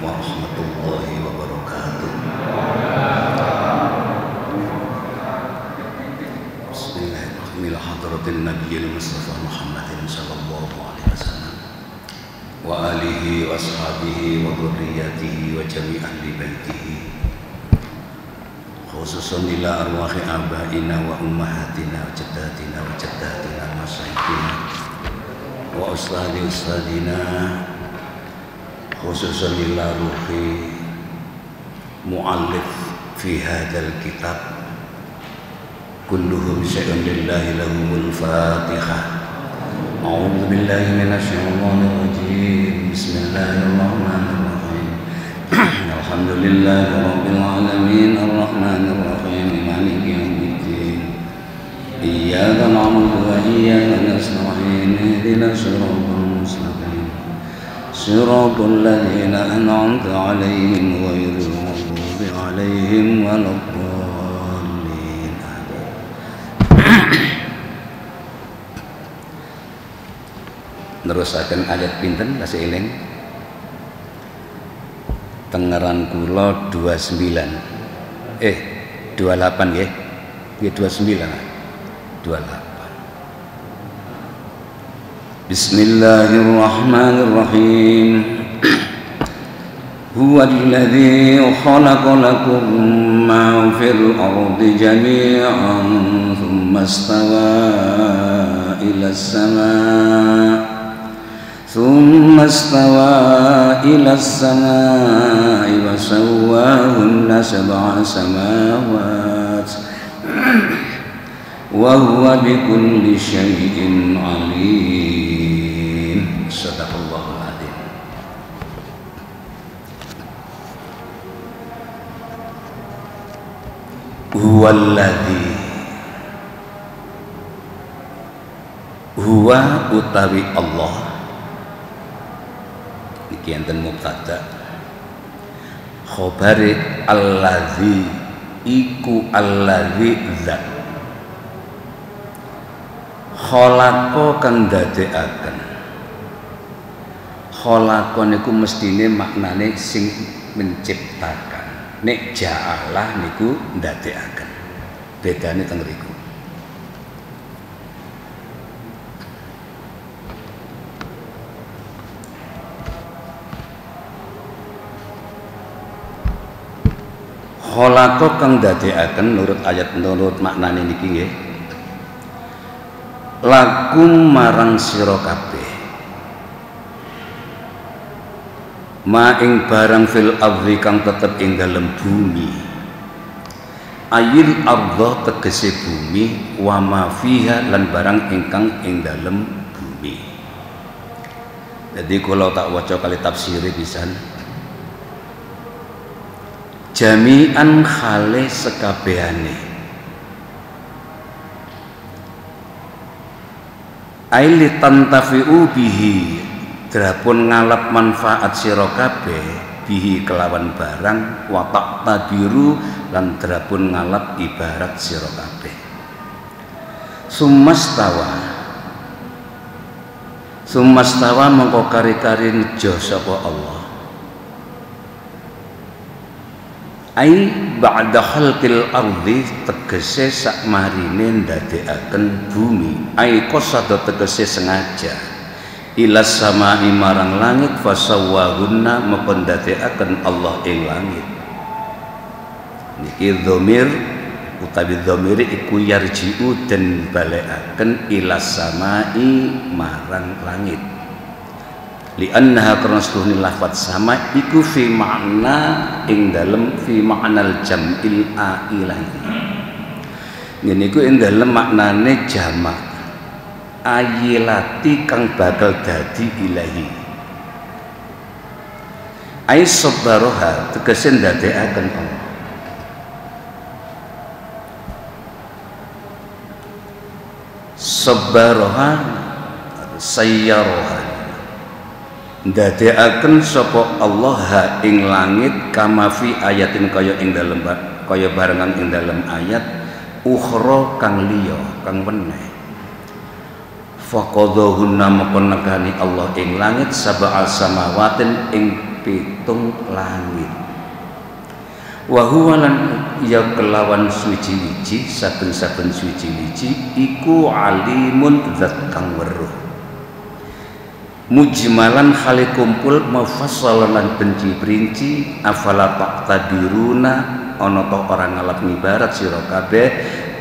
warahmatullahi wabarakatuh. Bismillahirrahmanirrahim. Hadratin Nabiyil Mustafa Muhammadin sallallahu alaihi wasallam wa alihi wa ashabihi wa dhurriyyatihi wa jami' ahli baitihi, khususan ila arwahi abaina wa ummahatina wa jaddatina wa jaddatina masyaikhina wa ustadina, khususan ila ruhi mu'allif fi hadzal kitab, kulluhum syai'un lillahi lahumul fatihah. A'udzu billahi minasy syaithanir rajim. Bismillahirrahmanirrahim. Alhamdulillahi rabbil alamin arrahmanir rahim maliki yaumiddin. Iyyaka na'budu wa iyyaka nasta'in ihdinas siratal mustaqim. Siratal ladzina an'amta 'alaihim ghairil maghdubi 'alaihim waladdallin. Nerusaken ayat pinten kasih eling. Tengaran kula 29. 28 nggih. Nggih 29. 28. Bismillahirrahmanirrahim. Huwallazi khalaqa lakum ma fil ardi jami'an thumma istawa ila as-sama' ثم استوى إلى السماء وسواهن سبع سماوات وهو بكل شيء عليم. صدق الله العظيم. هو الذي huwa utawi Allah iki enten mubtada, khabari allazi iku allazi zat khalaqa kang dadekaken. Khalaqa niku mestine maknane sing menciptakan, nek ja'alah niku ndadekaken. Bedane teng mriku. Khalaqa kang dadekaken nurut ayat nurut maknane niki nggih. Lakum marang sira kabeh ma ing barang fil ardi kang tetep ing dalem bumi. Ayil ardh tegese bumi wa ma fiha lan barang ingkang ing dalem bumi. Jadi kalau tak waca kali tafsire pisan, jami'an khale sekabehane aili tantafi'u bihi drapun ngalap manfaat sira kabeh bihi kelawan barang wa taqtabiru lan drapun ngalap ibarat sira kabeh. Summastawa mengko kari-kari nejo sapa Allah ai ba'da khalqil ardi tegese sakmarine ndadekaken bumi, ai qasada tegese sengaja ila samai marang langit fasawwahunna mengko ndadekaken Allah ing langit. Niki dhamir utawi dhamir iku yarji'u den balekaken ila samai marang langit. Li'annaha karena seluruhnya lafadz sama iku fi makna ing dalem fi maknal jam'il ailahi. Ini iku ing dalem maknane jamak ayilati kang bakal dadi ilahi. Ai sabaraha tegese ndadekaken Allah. Sabaraha sayyaraha ndadekaken sapa Allah ha ing langit kama fi ayatin kaya ing dalem kaya barengan ing dalem ayat ukhra kang liya kang weneh. Faqadhahunna maka negani Allah ing langit sab'al samawatin ing pitung langit. Wa huwa lan ya kelawan suci-wiji saben-saben suci-wiji iku alimun zat kang weruh. Mujmalan khali kumpul mufassalan lan benci-perinci afala taqtadiruna ana ta ora ngalap ngibarat sira kabeh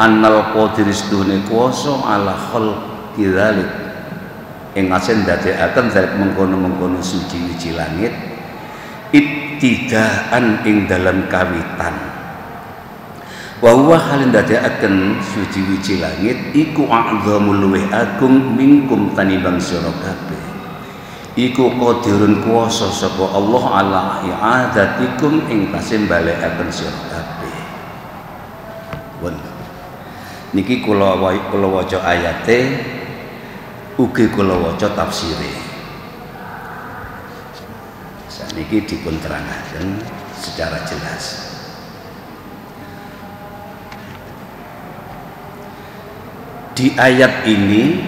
annal qadiris dune kuwasa ala khalqi dzalik ing asen dadekaken zalik mengkono-mengkono suci-wiji langit ibtidaan ing dalam kawitan wa huwa halin dadekaken suci-wiji langit iku a'zamul luwih agung minkum tanimbang sira kabeh iku qadirun kuwasa sapa Allah ala i'adatikum ing tasih balekaken sira kabeh. Won. Niki kula waca ayate ugi kula waca tafsire. Saniki dipun terangaken secara jelas. Di ayat ini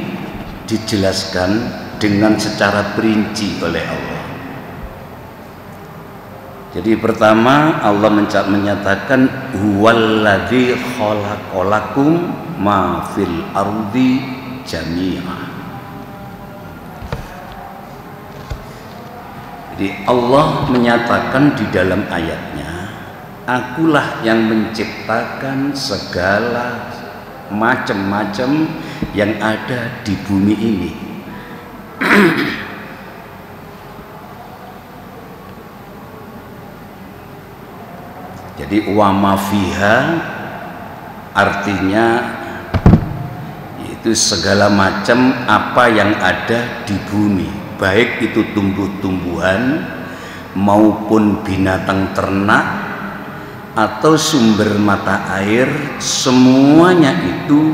dijelaskan dengan secara perinci oleh Allah. Jadi pertama Allah menyatakan huwallazi khalaqalakum ma fil ardi jami'a. Jadi Allah menyatakan di dalam ayatnya, akulah yang menciptakan segala macam-macam yang ada di bumi ini. Jadi wa ma fiha artinya itu segala macam apa yang ada di bumi, baik itu tumbuh-tumbuhan maupun binatang ternak atau sumber mata air, semuanya itu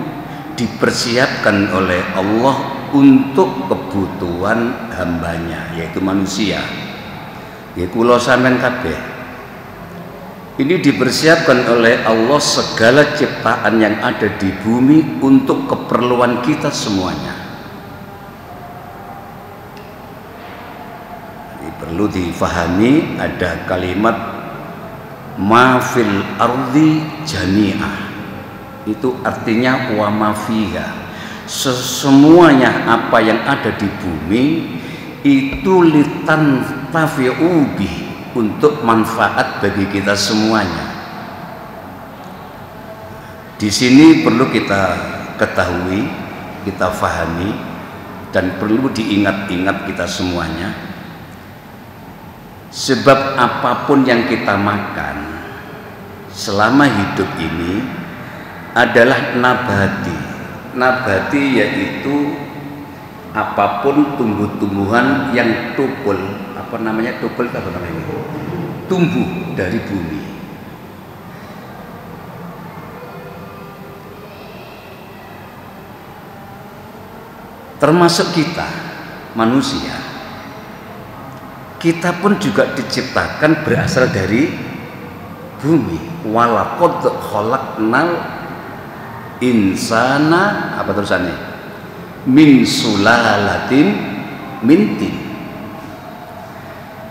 dipersiapkan oleh Allah untuk kebutuhan hambanya, yaitu manusia, yaitu kula sampean kabeh. Ini dipersiapkan oleh Allah segala ciptaan yang ada di bumi untuk keperluan kita semuanya. Ini perlu difahami, ada kalimat ma fil ardi jami'ah, itu artinya wa ma fiha, semuanya apa yang ada di bumi itu litan tafi'ubi, untuk manfaat bagi kita semuanya. Di sini perlu kita ketahui, kita fahami, dan perlu diingat-ingat kita semuanya. Sebab apapun yang kita makan selama hidup ini adalah nabati. Nabati yaitu apapun tumbuh-tumbuhan yang tukul, apa namanya tukul, apa namanya, tumbuh dari bumi. Termasuk kita manusia, kita pun juga diciptakan berasal dari bumi. Walaqad khalaqnal insana, apa terusannya, min sulalatin min tin.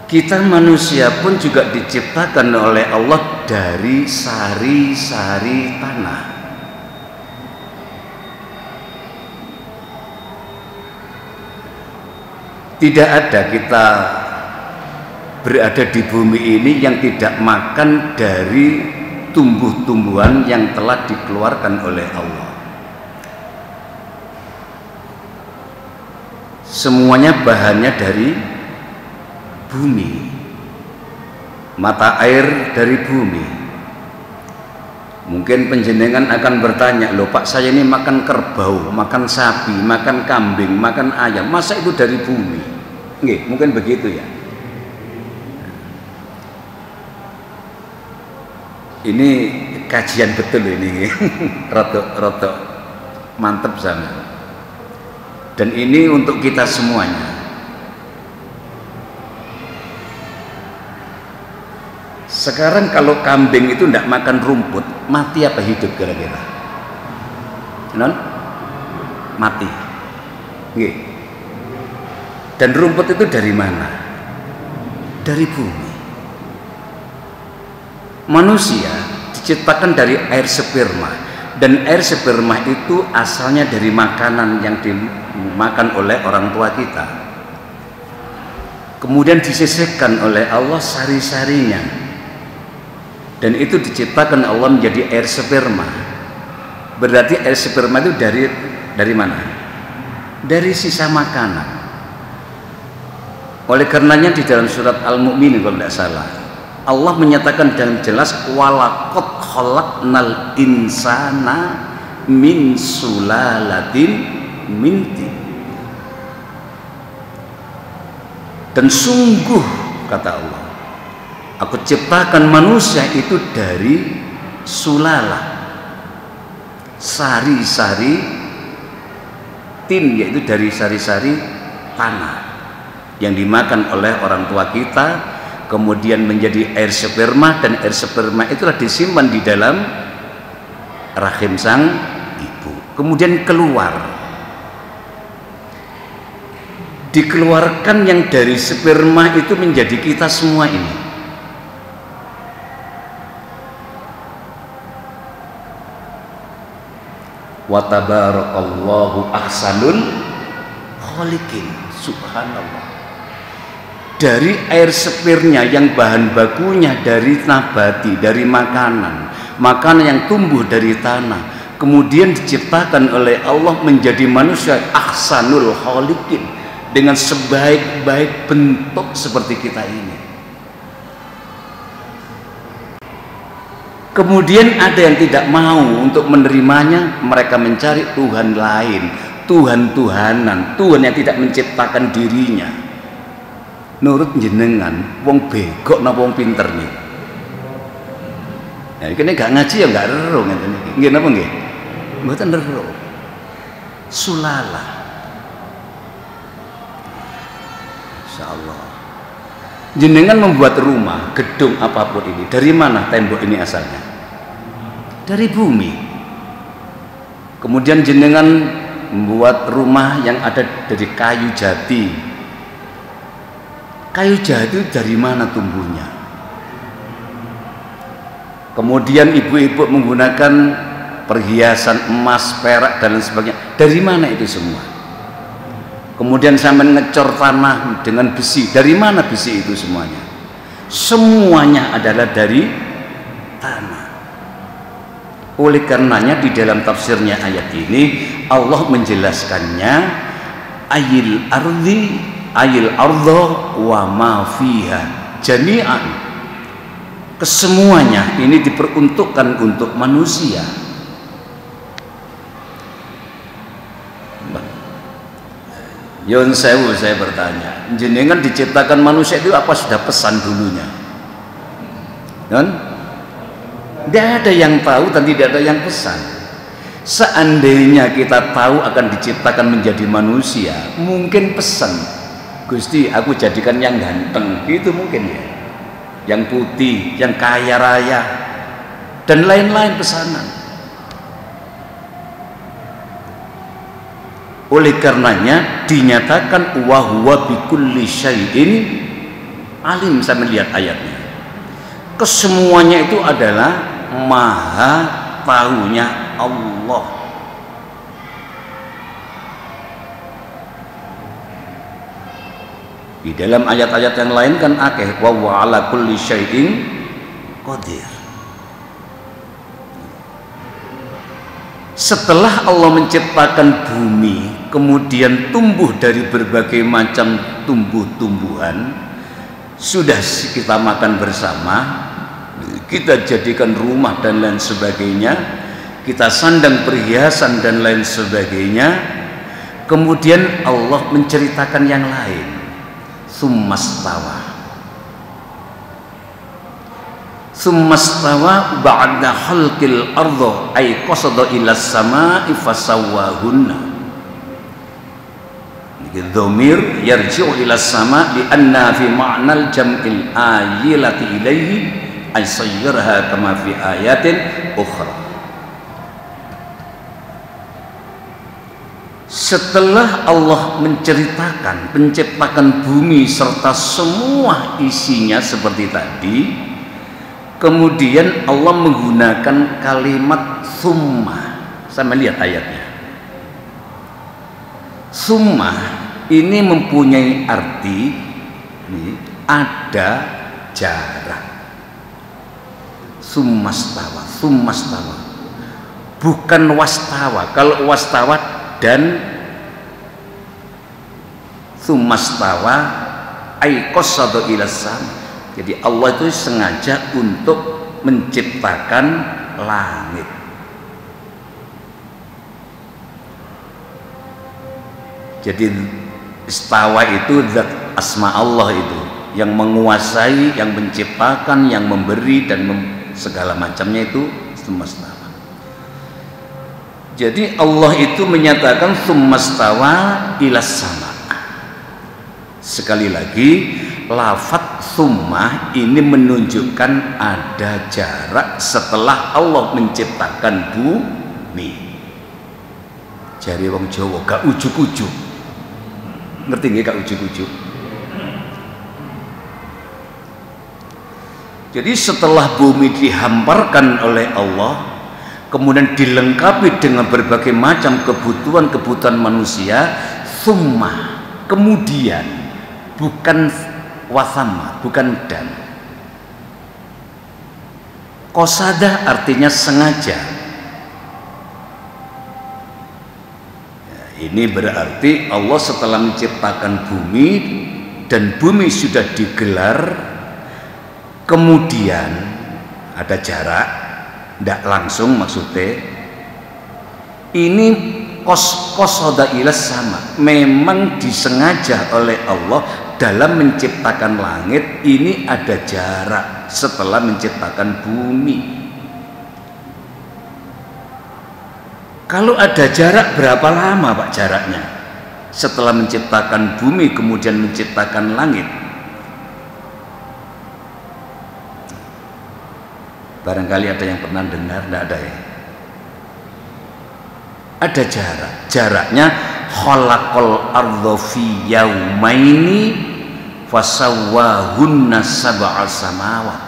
Kita manusia pun juga diciptakan oleh Allah dari sari-sari tanah. Tidak ada kita berada di bumi ini yang tidak makan dari tumbuh-tumbuhan yang telah dikeluarkan oleh Allah. Semuanya bahannya dari bumi, mata air dari bumi. Mungkin penjenengan akan bertanya, loh Pak, saya ini makan kerbau, makan sapi, makan kambing, makan ayam, masa itu dari bumi? Nggih, mungkin begitu ya. Ini kajian betul ini, rotok mantep sana. Dan ini untuk kita semuanya. Sekarang kalau kambing itu tidak makan rumput, mati apa hidup kira-kira? Non? Mati. Nggih. Dan rumput itu dari mana? dari bumi. Manusia diciptakan dari air sperma, dan air sperma itu asalnya dari makanan yang dimakan oleh orang tua kita. Kemudian disisihkan oleh Allah sari-sarinya, dan itu diciptakan Allah menjadi air sperma. Berarti air sperma itu dari mana? Dari sisa makanan. Oleh karenanya di dalam surat Al-Mu'min kalau tidak salah, Allah menyatakan dengan jelas, walaqad khalaqnal insana min sulalatin min tin. Dan sungguh kata Allah, aku ciptakan manusia itu dari sulalah, sari-sari tin, yaitu dari sari-sari tanah yang dimakan oleh orang tua kita, kemudian menjadi air sperma, dan air sperma itulah disimpan di dalam rahim sang ibu, kemudian dikeluarkan yang dari sperma itu menjadi kita semua ini. Wa tabarakallahu ahsanul khaliqin. Subhanallah. Dari air sperma yang bahan bakunya dari nabati, dari makanan yang tumbuh dari tanah, kemudian diciptakan oleh Allah menjadi manusia ahsanul khaliqin, dengan sebaik-baik bentuk seperti kita ini. Kemudian ada yang tidak mau untuk menerimanya, mereka mencari Tuhan lain, Tuhan-Tuhanan, Tuhan yang tidak menciptakan dirinya. Nurut jenengan, wong begok napa wong pinter nih? Nah, ini gak ngaji ya gak ero ngeten iki. Nggih napa nggih? Mboten ero. Sulalah. Insyaallah. Jenengan membuat rumah, gedung apapun ini, dari mana tembok ini asalnya? Dari bumi. Kemudian jenengan membuat rumah yang ada dari kayu jati. Kayu jati dari mana tumbuhnya? Kemudian ibu-ibu menggunakan perhiasan emas, perak dan lain sebagainya. Dari mana itu semua? Kemudian sampai ngecor tanah dengan besi. Dari mana besi itu semuanya? Semuanya adalah dari tanah. Oleh karenanya di dalam tafsirnya ayat ini Allah menjelaskannya, ayil ardo wa ma fiha jami'an. Kesemuanya ini diperuntukkan untuk manusia. Yon sewu, saya bertanya, jenengan diciptakan manusia itu apa sudah pesan dulunya? Kan? Tidak ada yang tahu dan tidak ada yang pesan. Seandainya kita tahu akan diciptakan menjadi manusia, mungkin pesan, Gusti aku jadikan yang ganteng, itu mungkin ya, yang putih, yang kaya raya, dan lain-lain pesanan. Oleh karenanya dinyatakan wa huwa bikulli syai'in alim. Saya melihat ayatnya, kesemuanya itu adalah maha tahunya Allah. Di dalam ayat-ayat yang lain kan akeh wa huwa ala kulli syai'in qadir. Setelah Allah menciptakan bumi, kemudian tumbuh dari berbagai macam tumbuh-tumbuhan, sudah kita makan bersama, kita jadikan rumah dan lain sebagainya, kita sandang perhiasan dan lain sebagainya. Kemudian Allah menceritakan yang lain, summastawa ba'da khalqil ardh ay qasada ila samai fasawwahunna. Ini dhamir yarji'u ila sama li anna fi ma'nal jam'il ayilati ilaihi ay sayyarha kama fi ayatin ukhra. Setelah Allah menceritakan penciptakan bumi serta semua isinya seperti tadi, kemudian Allah menggunakan kalimat summa. Sama lihat ayatnya. Summa ini mempunyai arti ada jarak. Summastawa, summastawa, bukan wastawa. Kalau wastawa dan summastawa ay qasada ila sama. Jadi Allah itu sengaja untuk menciptakan langit. Jadi istawa itu zat asma Allah itu yang menguasai, yang menciptakan, yang memberi dan segala macamnya itu summastawa. Jadi Allah itu menyatakan summastawa ilas sama. Sekali lagi, lafadz summa ini menunjukkan ada jarak setelah Allah menciptakan bumi. Jari wong Jawa gak ujuk-ujuk. Ngerti nggih gak ujuk-ujuk? Jadi setelah bumi dihamparkan oleh Allah, kemudian dilengkapi dengan berbagai macam kebutuhan manusia, summa, kemudian, bukan wasama, bukan dan. Qasada artinya sengaja. Ya, ini berarti Allah setelah menciptakan bumi dan bumi sudah digelar, kemudian ada jarak, tidak langsung maksudnya ini qasada ilas sama, memang disengaja oleh Allah dalam menciptakan langit ini ada jarak setelah menciptakan bumi. Kalau ada jarak berapa lama Pak jaraknya setelah menciptakan bumi kemudian menciptakan langit? Barangkali ada yang pernah dengar, tidak ada ya? Ada jarak. Jaraknya khalaqal ardha fi yaumaini fasawwahunna sab'a samawat.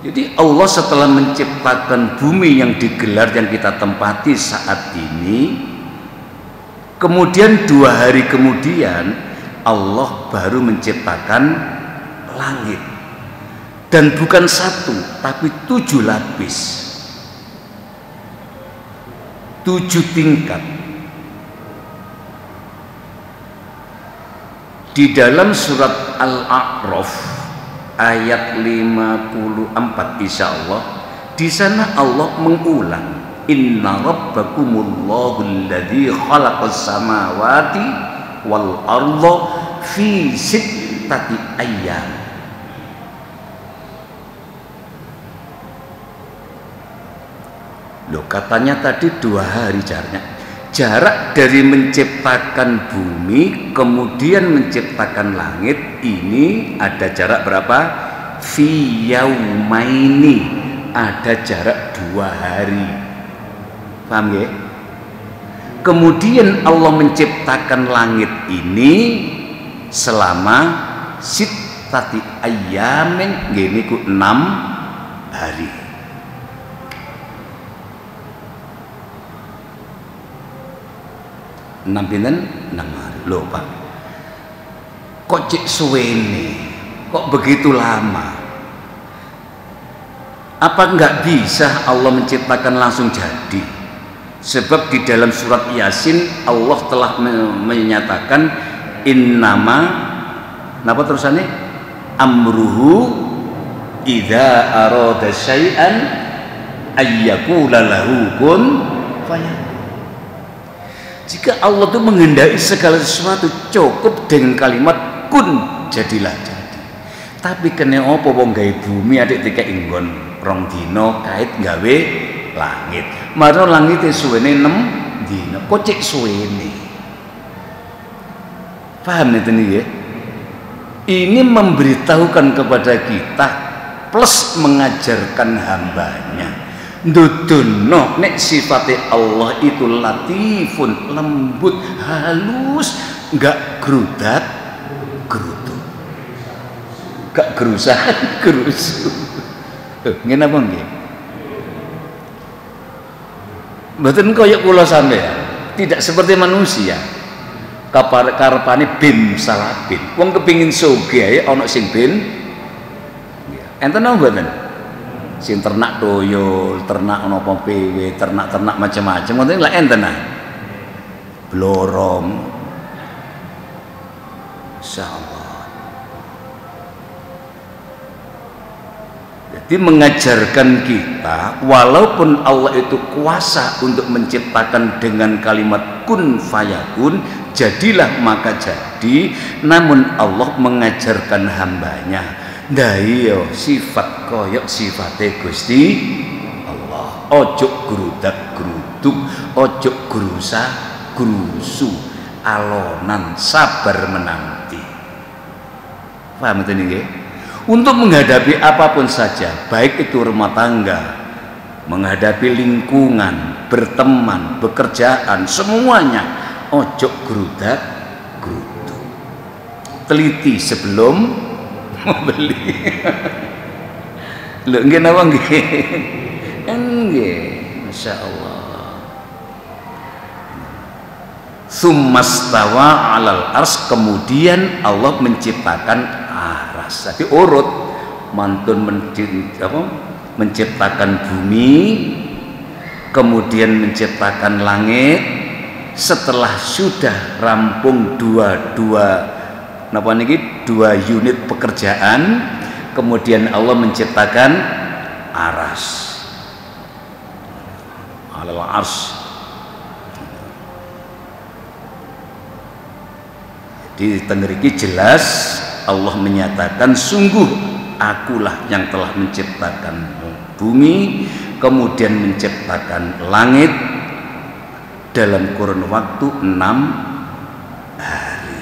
Jadi Allah setelah menciptakan bumi yang digelar yang kita tempati saat ini, kemudian 2 hari kemudian Allah baru menciptakan langit. Dan bukan 1 tapi 7 lapis, 7 tingkat. Di dalam surat Al-A'raf ayat 54 insyaallah di sana Allah mengulang, inna rabbakumullahu alladzi khalaqas samawati wal arda fi sittati ayyam. Loh, katanya tadi 2 hari jaraknya. Jarak dari menciptakan bumi kemudian menciptakan langit ini ada jarak berapa? Fi yaumaini, ada jarak 2 hari. Paham ya? Kemudian Allah menciptakan langit ini selama sittati ayyamin, gini ku 6 hari. 6 pinten? 6 hari. Loh Pak, kok cek suwene, kok begitu lama? Apa enggak bisa Allah menciptakan langsung jadi? Sebab di dalam surat Yasin Allah telah menyatakan innama, napa terusannya? Amruhu idza arada syai'an ayyakula lahu kun fayakun. Jika Allah itu menghendaki segala sesuatu cukup dengan kalimat kun, jadilah jadi. Tapi kene apa wong gawe bumi adik dikek inggon 2 dina kait gawe langit. Marno langite suwene 6 dina. Kok cek suwene? Paham itu nih ya? Ini memberitahukan kepada kita plus mengajarkan hambanya Ndudono nek sifate Allah itu latifun, lembut, halus, enggak gerudak gerutu, enggak gerusahan gerusu. Ngene apa nggih? Mboten kaya kula sampeyan, tidak seperti manusia. Karepane bin salah bin. Wong kepingin sugih ana sing bin. Enten apa mboten? Sing ternak toyol, ternak napa PW, ternak-ternak macam-macam ngoten lha enten ah. Blorong. Insyaallah. Jadi mengajarkan kita walaupun Allah itu kuasa untuk menciptakan dengan kalimat kun fayakun, jadilah maka jadi, namun Allah mengajarkan hambanya Dayo sifat koyok sifate Gusti Allah. Ojo gerudak geruduk, ojo gerusa gerusu, alonan sabar menanti. Paham itu nih? Untuk menghadapi apapun saja, baik itu rumah tangga, menghadapi lingkungan, berteman, bekerjaan, semuanya ojo gerudak geruduk. Teliti sebelum membeli. Lho nggih napa nggih? Nggih, masyaallah. Tsummastawa 'alal ars, kemudian Allah menciptakan aras. Jadi urut mantun menciptakan bumi, kemudian menciptakan langit. Setelah sudah rampung dua unit pekerjaan, kemudian Allah menciptakan aras, alal ars. Di tengeriki jelas Allah menyatakan sungguh akulah yang telah menciptakan bumi, kemudian menciptakan langit dalam kurun waktu 6 hari.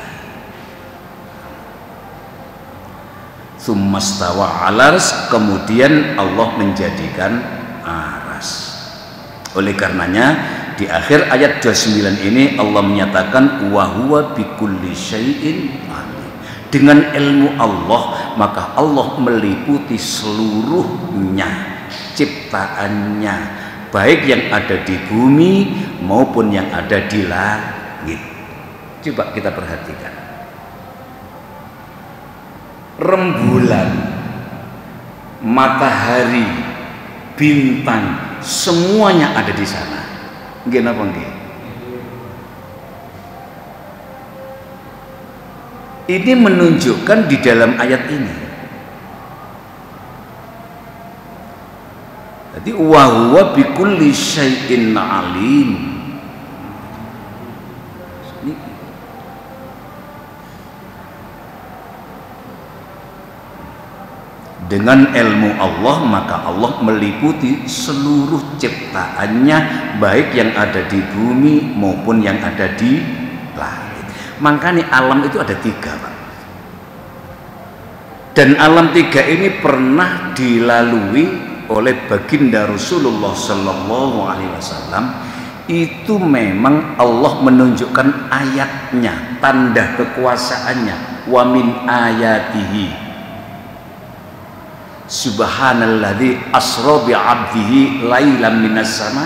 Tsummastawa 'alal ars, kemudian Allah menjadikan aras. Oleh karenanya di akhir ayat 29 ini Allah menyatakan wa huwa bikulli syai'in alim. Dengan ilmu Allah maka Allah meliputi seluruhnya ciptaannya, baik yang ada di bumi maupun yang ada di langit. Coba kita perhatikan. Rembulan, matahari, bintang, semuanya ada di sana. Nggih napa nggih? Ini menunjukkan di dalam ayat ini. Jadi wa huwa bikulli syai'in alim. Dengan ilmu Allah maka Allah meliputi seluruh ciptaannya, baik yang ada di bumi maupun yang ada di langit. Makanya alam itu ada 3, Pak. Dan alam 3 ini pernah dilalui oleh baginda Rasulullah Sallallahu Alaihi Wasallam. Itu memang Allah menunjukkan ayatnya, tanda kekuasaannya. Wa min ayatihi subhanalladzi asra bi 'abdihi lailan minas sama.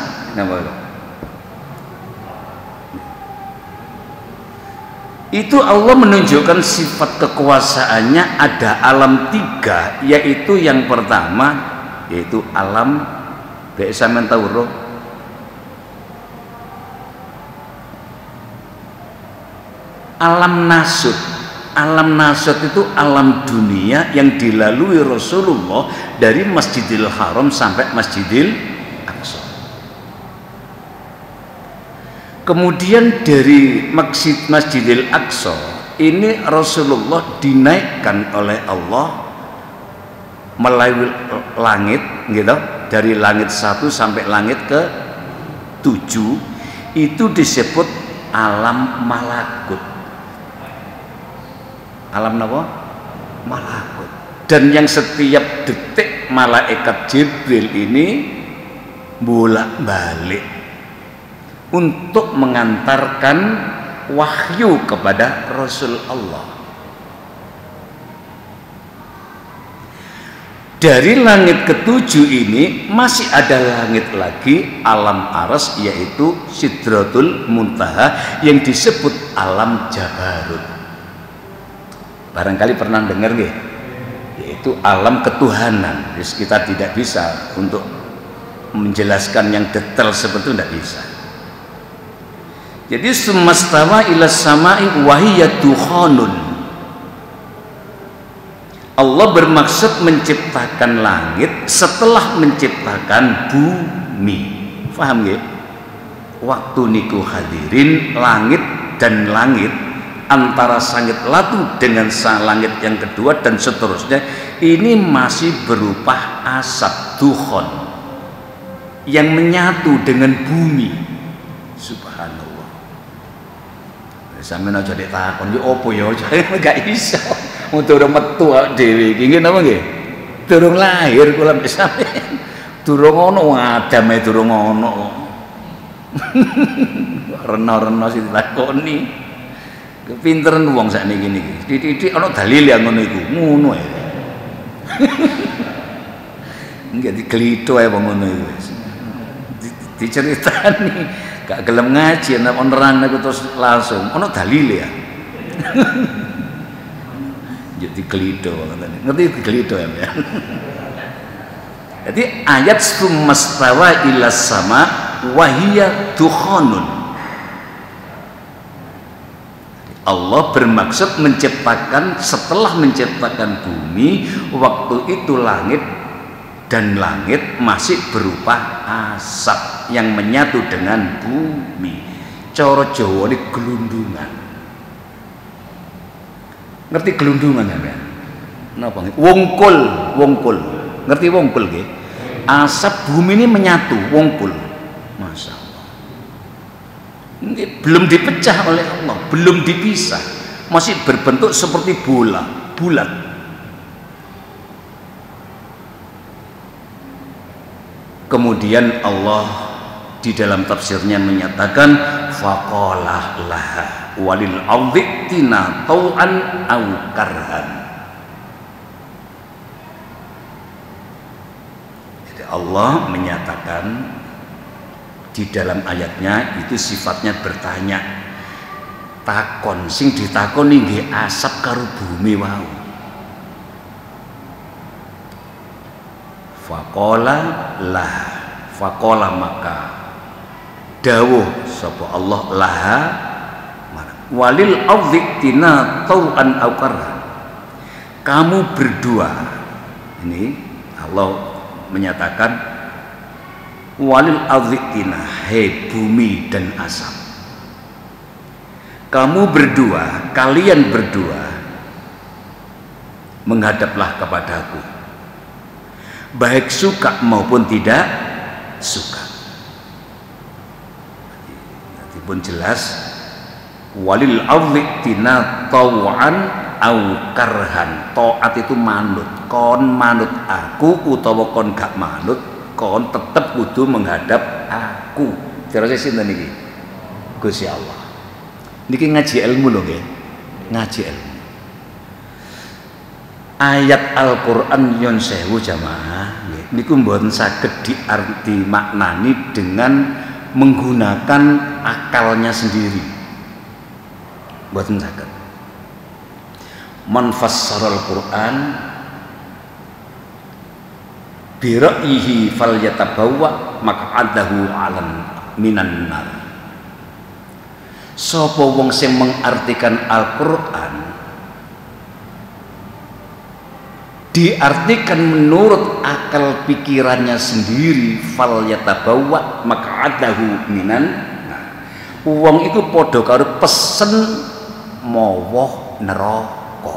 Itu Allah menunjukkan sifat kekuasaannya. Ada alam 3, yaitu yang pertama yaitu alam biasa mentawro, alam nasut. Alam nasut itu alam dunia yang dilalui Rasulullah dari Masjidil Haram sampai Masjidil Aqsa. Kemudian dari Masjidil Aqsa ini Rasulullah dinaikkan oleh Allah melalui langit, gitu, dari langit 1 sampai langit ke 7. Itu disebut alam malakut. Alam apa? Malakut. Dan yang setiap detik malaikat Jibril ini bolak-balik untuk mengantarkan wahyu kepada Rasul Allah. Dari langit ketujuh ini masih ada langit lagi, alam aras, yaitu Sidratul Muntaha yang disebut alam Jabarut. Barangkali pernah dengar nggih? Yaitu alam ketuhanan. Jadi kita tidak bisa untuk menjelaskan yang detail seperti itu, tidak bisa. Jadi sumastawa ila samai wahiyya dukhanun. Allah bermaksud menciptakan langit setelah menciptakan bumi. Paham nggih? Waktu niku hadirin, langit dan langit, antara sangit latu dengan langit yang kedua dan seterusnya, ini masih berupa asap dukhon yang menyatu dengan bumi. Subhanallah. Sampeyan aja nek takon yo opo ya, gak iso. Mau durung metu dhewe iki nggih napa nggih? Durung lahir kula mbek sampeyan. Durung ono Adam e durung ono. Rena-rena sing dilakoni. Kepinteren wong sakniki niki. Titik-titik ana dalil yang ngono iku. Ngono ae. Nggih diglitho ae wong ngono iku. Diceritani gak gelem ngaji nek nerang niku terus langsung ana dalil ya. Jadi glitho, ngerti glitho ya? Jadi ayat sumastawa ila sama wahiyya dukhanun. Allah bermaksud menciptakan, setelah menciptakan bumi, waktu itu langit dan langit masih berupa asap yang menyatu dengan bumi. Cara Jawa ini gelundungan. Ngerti gelundungan ya, Mbak? Napa nggih? Wongkul, wongkul. Ngerti wongkul nggih? Asap bumi ini menyatu, wongkul. Masya Allah. Ini belum dipecah oleh Allah, belum dipisah. Masih berbentuk seperti bola, bulat. Kemudian Allah di dalam tafsirnya menyatakan faqalah laha walil ardi tina tau'an au karhan. Jadi Allah menyatakan di dalam ayatnya itu sifatnya bertanya, takon, sing ditakoni nggih asap karo bumi wau. Faqala lah, faqala maka dawuh sapa Allah laha walil ardi tina tau'an au karhan. Kamu berdua, ini Allah menyatakan walil ardi tina, hei bumi dan asap, kamu berdua, kalian berdua menghadaplah kepadaku, baik suka maupun tidak suka. Nanti pun jelas walil ardi tina tau'an au karhan. Taat itu manut, kon manut aku utawa kon gak manut, kon tetep kudu menghadap aku. Terus sinten niki? Gusti Allah. Niki ngaji ilmu lho nggih. Ngaji ilmu. Ayat Al-Qur'an yon sewu jamaah nggih. Niku mboten saged diarti maknani dengan menggunakan akalnya sendiri. Mboten saged. Man fassara Al-Qur'an bi ra'yihi falyatabawwa maq'adahu 'alan minan nar. Sapa wong sing mengartikan Al-Qur'an diartikan menurut akal pikirannya sendiri, falyatabawwa maq'adahu minan nar. Wong iku padha karo pesen mawa neraka.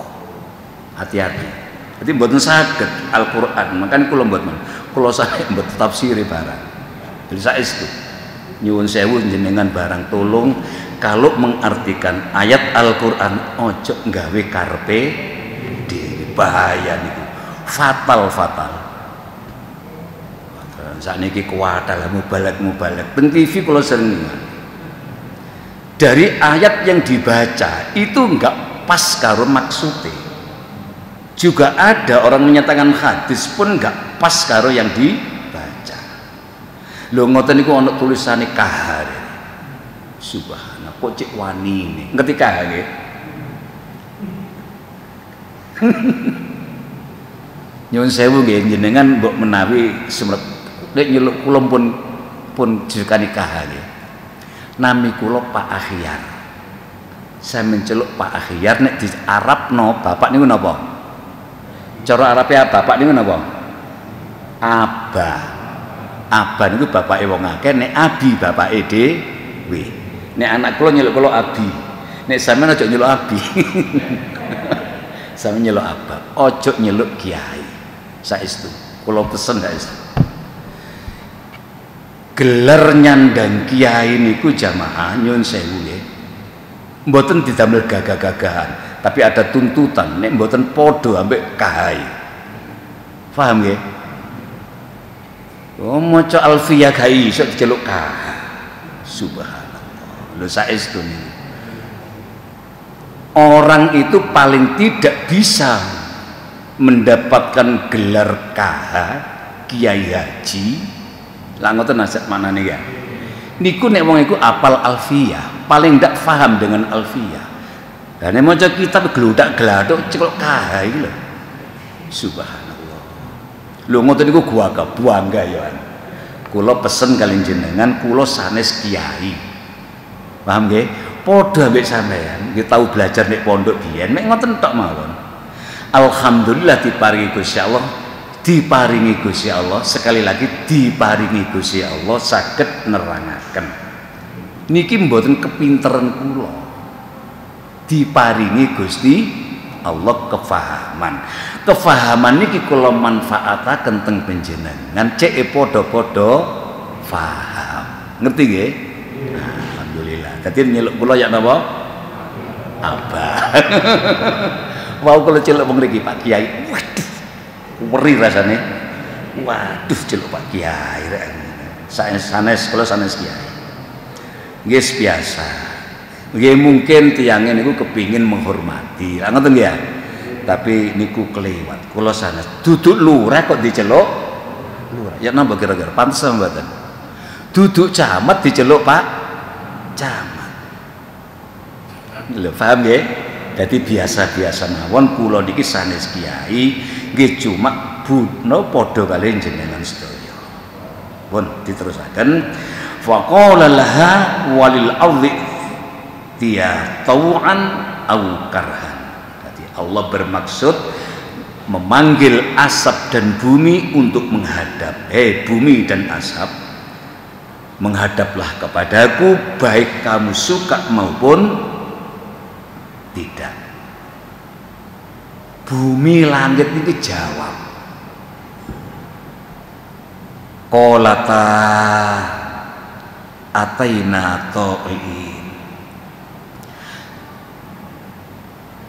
Hati-hati. Jadi mboten saged Al-Qur'an, makanya kula mboten. Kula sakit mboten tafsiri barang. Jadi saestu nyuwun sewu jenengan barang tolong kalau mengartikan ayat Al-Qur'an ojo nggawe karepe dhewe, bahaya niku. Fatal. Sakniki kuwatal mubalek teng TV kula sering ningali. Dari ayat yang dibaca itu enggak pas karo maksudnya. Juga ada orang menyatakan hadis pun enggak pas karo yang dibaca. Lho ngoten niku ana tulisane kahar. Subhanallah, kok cek wani ini. Ngerti kahar nggih? Nyuwun sewu nggih jenengan mbok menawi semret nek nyeluk kula pun jukani kahar nggih. Nami kula Pak Akhyar. Saya menceluk Pak Akhyar nek di Arabno bapak niku napa? Cara Arabnya bapak niku napa? Abah. Abah niku bapake wong akeh, nek abi bapake dhewe. Nek anak kula nyeluk kula abi. Nek sampean aja nyeluk abi. Sampeyan nyeluk abah, aja nyeluk kiai. Saestu. Kula pesen saestu. Gelar nyandang kiai niku jamaah nyun sewu nggih. Mboten didamel gagah-gagahan, tapi ada tuntutan nek mboten padha ambek kahai. Paham nggih? Oh maca alfiyah gai iso diceluk kahai. Subhanallah. Lho saestu niku. Orang itu paling tidak bisa mendapatkan gelar KH, Kiai Haji. Lah ngoten nasihat manane ya. Niku nek wong iku apal alfiyah, paling ndak paham dengan alfiyah. Lah nek maca kitab gludak-gladuk ceklok KH iki lho. Subhanallah. Lho ngoten niku gua bangga ya. Kula pesen kalian jenengan kula sanes kiai. Paham nggih? Padha ambek sampean, nggih tau belajar nek pondok biyen, mek ngoten tok mawon. Alhamdulillah diparingi Gusti Allah, diparingi Gusti Allah, sekali lagi diparingi Gusti Allah saged nerangaken. Niki mboten kepinteran kula. Diparingi Gusti Allah kefahaman. Kefahaman niki kula manfaataken teng panjenengan cek padha-padha paham. Ngerti nggih? Alhamdulillah. Dadi nyeluk kula ya napa? Abah. Mau kula celuk wong mriki Pak Kiai. Waduh. Weri rasane. Waduh celuk Pak Kiai rek. Sanes kula sanes Kiai. Nggih biasa. Nggih mungkin tiyang niku kepingin menghormati. Lah ngoten nggih ya. Tapi niku kelewat. Kula sanes duduk lurah kok diceluk lurah. Ya napa kira-kira pantes mboten? Duduk camat diceluk Pak camat. Lho paham nggih? Jadi biasa-biasa mawon kula niki sanes kiai nggih cuma budna padha kaliyan jenengan sedaya. Pun diterusaken faqala laha walil ardi tiya tau'an au karhan. Jadi Allah bermaksud memanggil asap dan bumi untuk menghadap. Bumi dan asap, menghadaplah kepadaku baik kamu suka maupun tidak. Bumi langit itu jawab. Qolata ataina ta'in.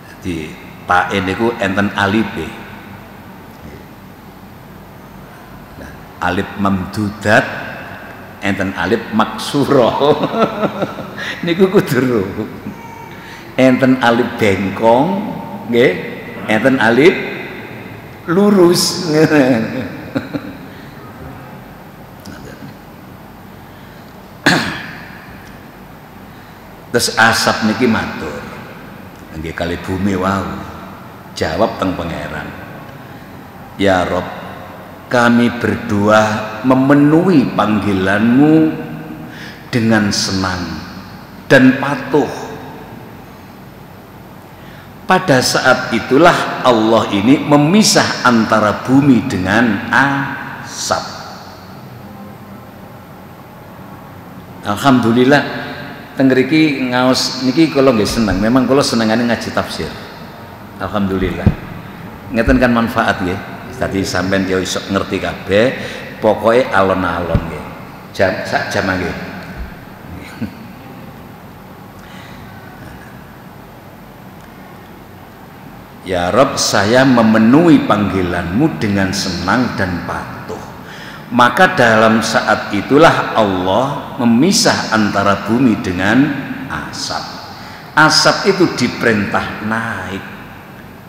Jadi ta'in itu enten alif. Alif mamdudat enten alif maksurah. Niku kudu enten alif bengkong nggih, enten alif lurus. Terus asap niki matur nggih kali bumi wau jawab teng pangeran, ya Rob, kami berdua memenuhi panggilanmu dengan senang dan patuh. Pada saat itulah Allah ini memisah antara bumi dengan asap. Alhamdulillah tengriki ngaos niki kula nggih seneng. Memang kula senengane ngaji tafsir. Alhamdulillah. Ngeten kan manfaat nggih. Tadi sampean yo iso ngerti kabeh, pokoke alon-alon nggih. Sak jam nggih. Ya Rob, saya memenuhi panggilanmu dengan senang dan patuh. Maka dalam saat itulah Allah memisah antara bumi dengan asap. Asap itu diperintah naik.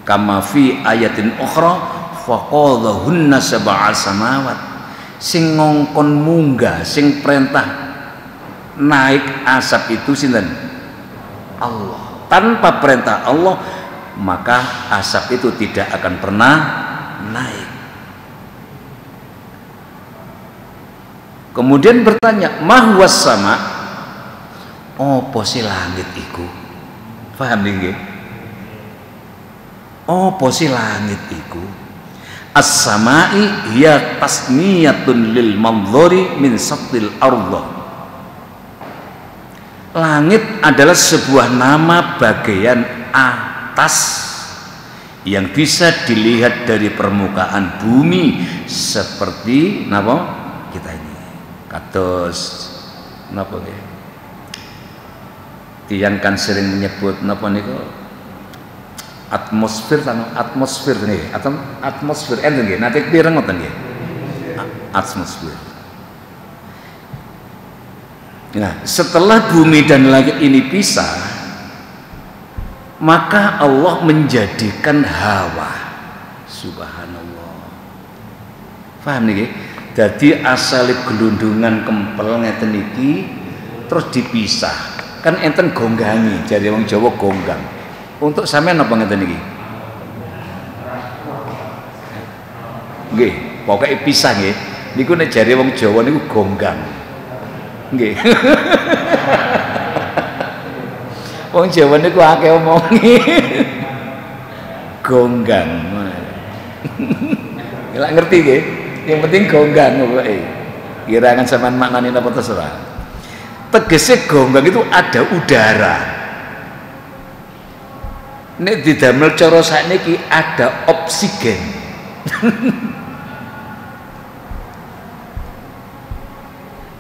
Kama fi ayatin ukhra faqadahunna sab'a samawat. Sing ngongkon munggah, sing perintah naik asap itu sinten? Allah. Tanpa perintah Allah maka asap itu tidak akan pernah naik. Kemudian bertanya, mahwas sama, opo si langit iku? Paham nggih? Opo si langit iku? As-samai hiya tasniyatun lil manzuri min satil ardh. Langit adalah sebuah nama bagian atas yang bisa dilihat dari permukaan bumi seperti napa kita ini. Kados napa nggih? Tiyang kan sering menyebut napa niku atmosfer nggih, atmosfer enten nggih, nate pireng ngoten nggih. Atmosfer. Nah, setelah bumi dan langit ini pisah, maka Allah menjadikan hawa. Subhanallah. Paham nggih? Jadi asalip gelundungan kempel ngeten iki terus dipisah. Kan enten gonggangi, jare wong Jawa gonggang. Untuk sampean apa ngeten iki? Nggih, pokoke pisah nggih. Niku nek jare wong Jawa niku gonggang. Nggih. Wong Jawa niku akeh omongi. Gonggang. Lha ngerti nggih? Yang penting gonggang pokoke. Kira-kira sampean maknane napa terserah. Tegese gonggang itu ada udara. Nek didamel cara sakniki ada oksigen.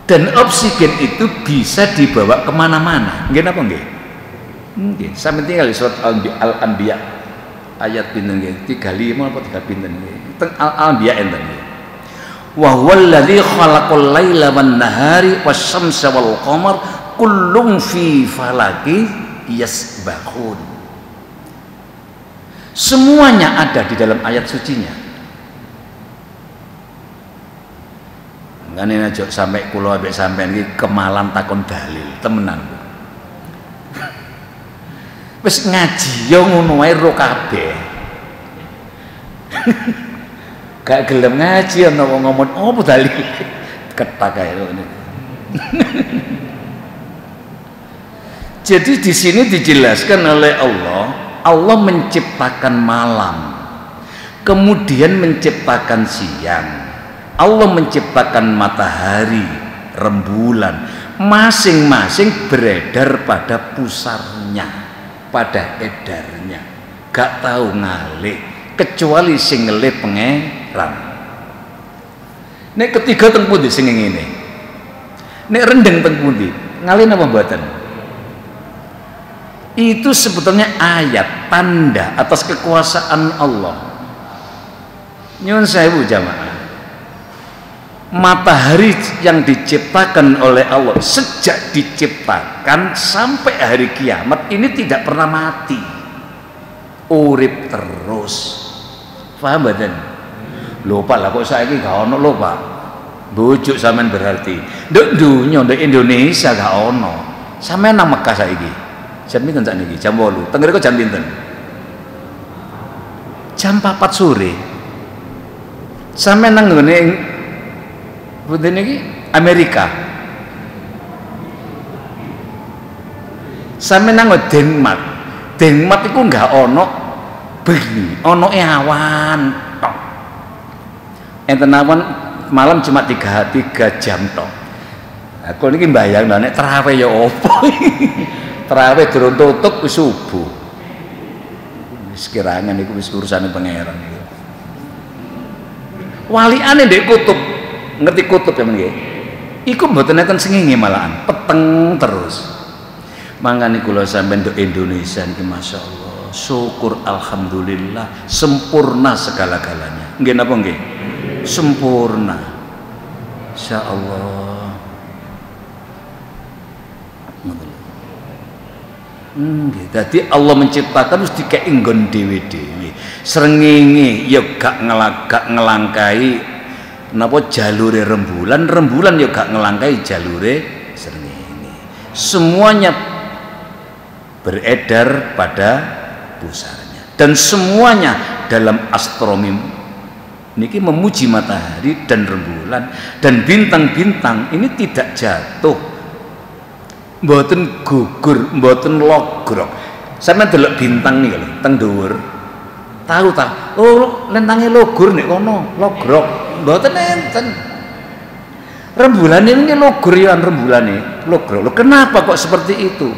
Dan oksigen itu bisa dibawa kemana-mana. Nggih napa nggih? Nggih. Sampe tinggal di surat Al-Anbiya ayat pinten nggih? 35 apa 3 pinten nggih? Teng Al-Anbiya enten nggih. Wa huwal ladzi khalaqal laila wan nahari wasyamsa wal qamar kullun fi falaki yasbahun. Semuanya ada di dalam ayat sucinya. Ngene aja sampai kula ambek sampean iki kemalan takon dalil temenan. Wis ngaji yo ngono wae ro kabeh. Gak gelem ngaji ana wong ngomong opo dalil. Ketak ae ngene. Jadi di sini dijelaskan oleh Allah menciptakan malam. Kemudian menciptakan siang. Allah menciptakan matahari, rembulan, masing-masing beredar pada pusarnya, pada edarnya. Gak tahu ngalih kecuali sing ngelih pangeran. Nek ketiga teng pundi sing ngene? Nek rendeng teng pundi? Ngalih napa mboten? Itu sebetulnya ayat tanda atas kekuasaan Allah. Nyuwun sewu jamaah. Matahari yang diciptakan oleh Allah sejak diciptakan sampai hari kiamat ini tidak pernah mati, urip terus. Paham mboten? Lho Pak, lah kok saiki gak ono lho Pak. Bujuk sampean berarti nduk dunya nduk Indonesia gak ono. Sampean nang Mekah saiki. Jam pinten sakniki? Jam 8. Teng mriku jam pinten? Jam 4 sore. Sampean nang ngene Putin ini Amerika, sampe nang Denmark. Denmark itu nggak ono bengi, ono awan tok. Enten awan malam cuma 3 jam tok. Aku niki mbayang nek terawih ya opo. Terawih durung tutup wis subuh. Wis kirangan iku wis urusane pangeran iki. Waliane ndek kutub. Ngerti kutub ya meneh. Iku mboten enten sengenge malahan, peteng terus. Mangane kula sampeyan nduk Indonesia niki masyaallah, syukur alhamdulillah, sempurna segala-galanya. Nggih napa nggih? Sempurna. Insyaallah. Jadi Allah menciptakan mesti dikek nggon dhewe-dhewe. Srengenge ya gak ngelangkai napa jalure rembulan, rembulan ya gak ngelangkai jalure srengenge. Semuanya beredar pada pusarnya dan semuanya dalam astronomi niki memuji matahari dan rembulan dan bintang-bintang ini tidak jatuh, mboten gugur, mboten logrok. Sampeyan delok bintang nih lho teng dhuwur, tahu ta? Oh, lentange logur nek kono, logrok. Mboten enten. Rembulan ini logur ya rembulane, logrok. Loh, kenapa kok seperti itu?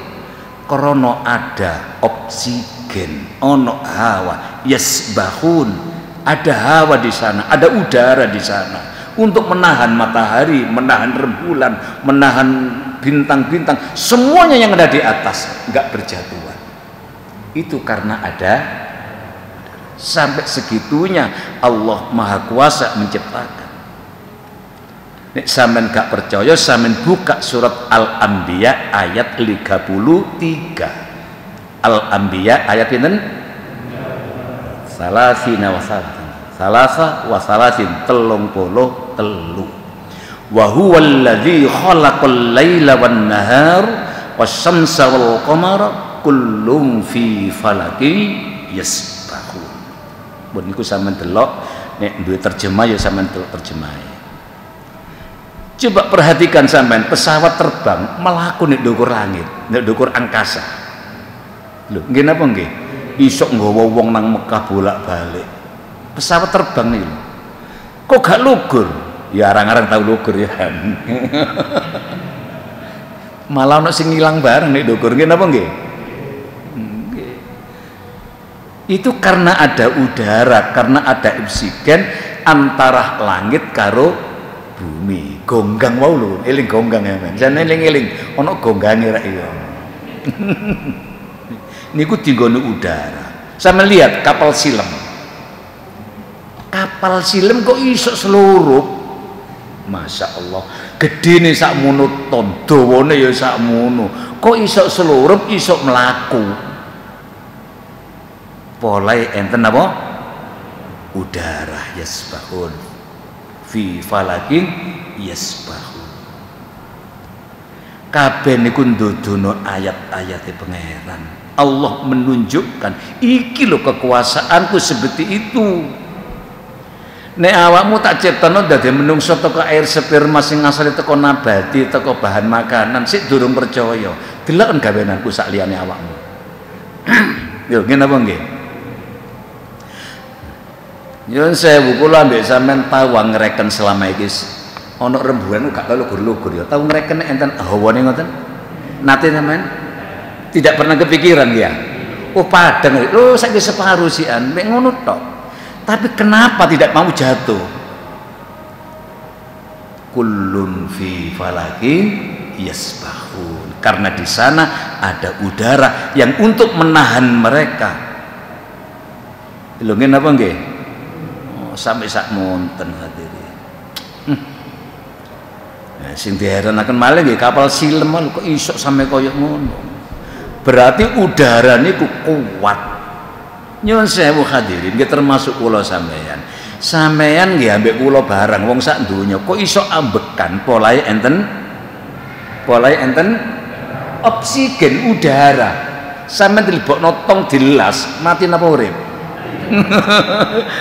Karena ada oksigen, ono hawa, yasbahun. Ada hawa di sana, ada udara di sana untuk menahan matahari, menahan rembulan, menahan bintang-bintang, semuanya yang ada di atas nggak berjatuhan. Itu karena ada, sampai segitunya Allah Maha Kuasa menciptakan. Nek sampean gak percaya, sampean buka surat Al-Anbiya ayat 33. Al-Anbiya ayat pinten? Salasina salasa wa salasin 33. Wa huwal ladzi khalaqal laila wan nahar wasyamsa wal qamara kullum fi falakin yasbahun. Mun niku sampean delok nek duwe terjemah ya sampean delok terjemahe. Coba perhatikan sampean, pesawat terbang melaku nek ndukur langit, nek ndukur angkasa. Lho, nggih napa nggih? Isok nggawa wong nang Mekah bolak-balik. Pesawat terbang nih. Kok gak lugur? Ya arang-arang tahu lugur ya. Malah ono sing ilang bareng nek ndukur nggih napa nggih? Itu karena ada udara, karena ada oksigen antara langit karo bumi. Gonggang wau lho, eling gonggang ya men. Jan eling-eling ono gonggange ra iya. Niku dinggone udara. Sama lihat kapal silem. Kapal silem kok iso seluruh? Masya Allah. Gedene sakmono ton, dawane ya sakmono. Kok iso seluruh, iso melaku? Polahe enten apa? Udara yasbahun fi falakin yasbahun. Kabeh niku ndudono ayat-ayate pangeran. Allah menunjukkan iki lho kekuasaanku seperti itu. Nek awakmu tak ciptano dadi menungso teko air sperma sing asale teko nabati, teko bahan makanan, sik durung percaya. Delok gawenanku sak liyane awakmu. Yo ngene apa nggih? Nyuwun sewu kula ambek sampean tahu ngreken selama iki ana rembulan gak tau lugur-lugur ya. Tahu ngreken enten hawane ngoten? Nate sampean? Tidak pernah kepikiran ya. Oh padang lho saiki separuh sian mek ngono tok. Tapi kenapa tidak mau jatuh? Kullun fi falakin yasbahun. Karena di sana ada udara yang untuk menahan mereka. Lho ngene apa nggih? Oh, sampai sak monten hadirin. Nah, sing diheranaken malih nggih kapal silem kok iso sampe koyo ngono. Berarti udara niku kuat. Nyuwun sewu hadirin, nggih termasuk kula sampeyan. Sampeyan nggih ambek kula barang wong sak donya kok iso ambekan polahe enten? Polahe enten oksigen udara. Sampeyan dilebokno tong dilas, mati napa urip?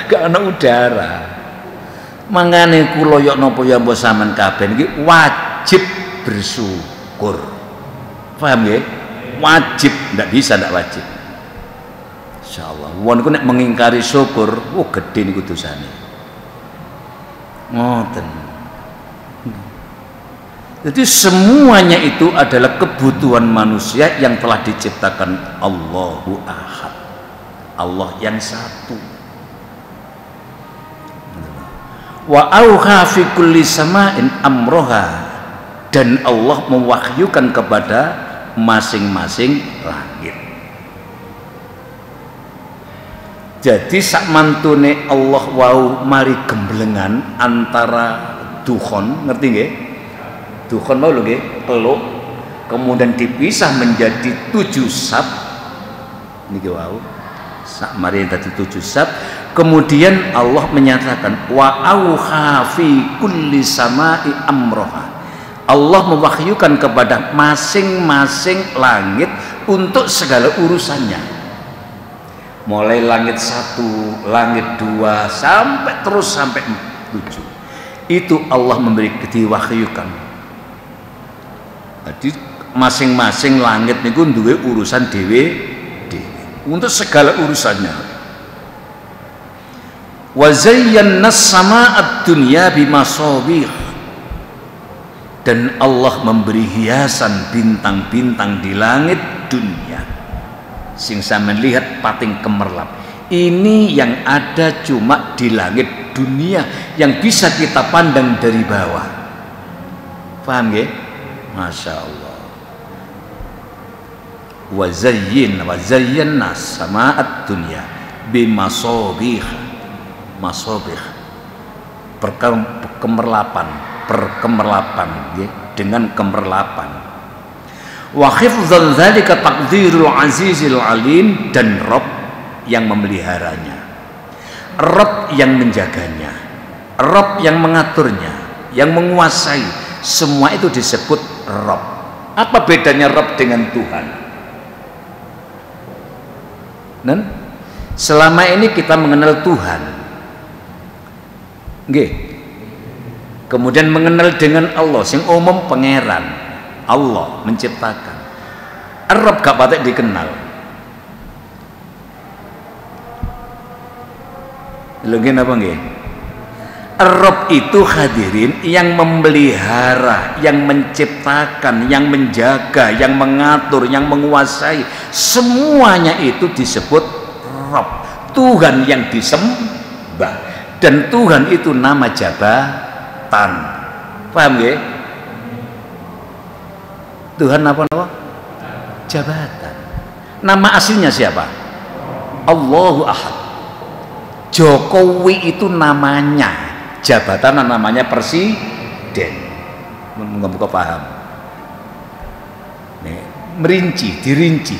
Gak ana udara. Mangane kula yo napa ya mbok sampean kabeh niki wajib bersyukur. Paham nggih? Wajib, ndak bisa ndak wajib. Insyaallah. Wong niku nek mengingkari syukur, oh gede niku dosane. Ngoten. Jadi semuanya itu adalah kebutuhan manusia yang telah diciptakan Allahu Ahad. Allah yang satu. Wa auha fi kulli sama'in amroha, dan Allah mewahyukan kepada masing-masing langit. Jadi sak mantune Allah wau mari gemblengan antara dukhon, ngerti nggih? Dukhon mau lho nggih, peluk. Kemudian dipisah menjadi 7 sab. Niki wau. Sak mari dadi 7 sab. Kemudian Allah menyatakan wa auha fi kulli sama'i amroha. Allah mewahyukan kepada masing-masing langit untuk segala urusannya. Mulai langit 1, langit 2 sampai terus sampai 7. Itu Allah memberi diwahyukan. Jadi masing-masing langit niku duwe urusan dhewe untuk segala urusannya. Wa zayyana as-samaa'a ad-dunya bimasabih. Dan Allah memberi hiasan bintang-bintang di langit dunia. Sing sampeyan lihat pating kemerlap. Ini yang ada cuma di langit dunia yang bisa kita pandang dari bawah. Paham nggih? Masya Allah. Wa zayyana as-samaa'a ad-dunya bimasabih. Masabih. Perkemerlapan dengan kemerlapan. Wa hifdzan dzalika taqdirul azizil alim, dan Rabb yang memeliharanya, Rabb yang menjaganya, Rabb yang mengaturnya, yang menguasai, semua itu disebut Rabb. Apa bedanya Rabb dengan Tuhan? Dan selama ini kita mengenal Tuhan, nggih. Kemudian mengenal dengan Allah, sing umum pangeran, Allah menciptakan. Rabb gak patek dikenal. Lho nggih napa nggih? Rabb itu hadirin yang memelihara, yang menciptakan, yang menjaga, yang mengatur, yang menguasai. Semuanya itu disebut Rabb. Tuhan yang disembah. Dan Tuhan itu nama jabatan. Paham nggih? Tuhan apa? Jabatan. Nama aslinya siapa? Allahu Ahad. Jokowi itu namanya, jabatan namanya presiden. Muga-muga paham. Nih, merinci, dirinci.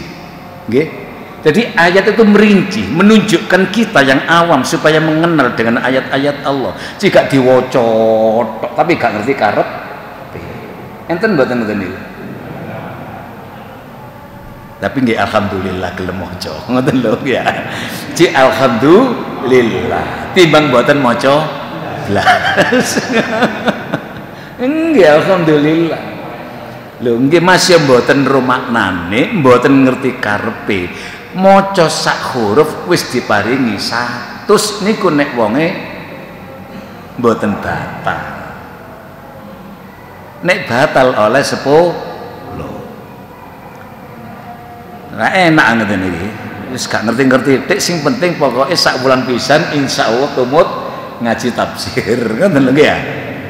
Nggih? Jadi ayat itu merinci, menunjukkan kita yang awam supaya mengenal dengan ayat-ayat Allah. Jika diwocot, tapi gak ngerti karep, enten mboten ngoten niku. Tapi nggih alhamdulillah gelem maca. Ngoten lho ya. Ci alhamdulillah. Timbang mboten maca blas. Nggih alhamdulillah. Lho nggih masih mboten ro maknane, mboten ngerti karepe. Maca sak huruf wis diparingi 100 niku nek wonge mboten batal. Nek batal oleh 10. Nah enak ngeten iki. Wis gak ngerti-ngerti tik, sing penting pokoke sak wulan pisan insyaallah tumut ngaji tafsir. Ngoten lho ya.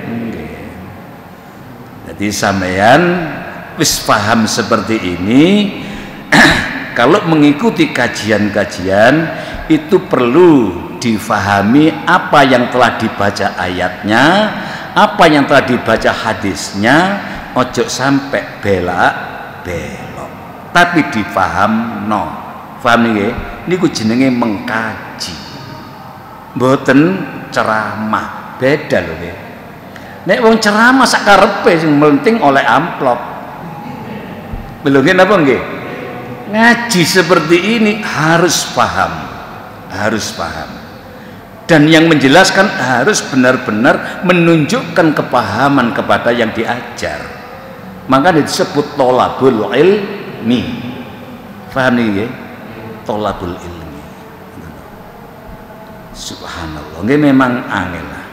Nggih. Jadi sampeyan wis paham seperti ini. Kalau mengikuti kajian-kajian itu perlu difahami apa yang telah dibaca ayatnya, apa yang telah dibaca hadisnya, ojo sampai belak-belok. Tapi difahamno. Paham nggih? Niku jenenge mengkaji. Mboten ceramah, beda lho nggih. Nek wong ceramah sak karepe sing penting oleh amplop. Lho nggih napa nggih? Ngaji seperti ini harus paham, dan yang menjelaskan harus benar-benar menunjukkan kepahaman kepada yang diajar. Maka disebut tolabul ilmi. Paham nih? Tolabul ilmi. Subhanallah, nggih memang angel lah.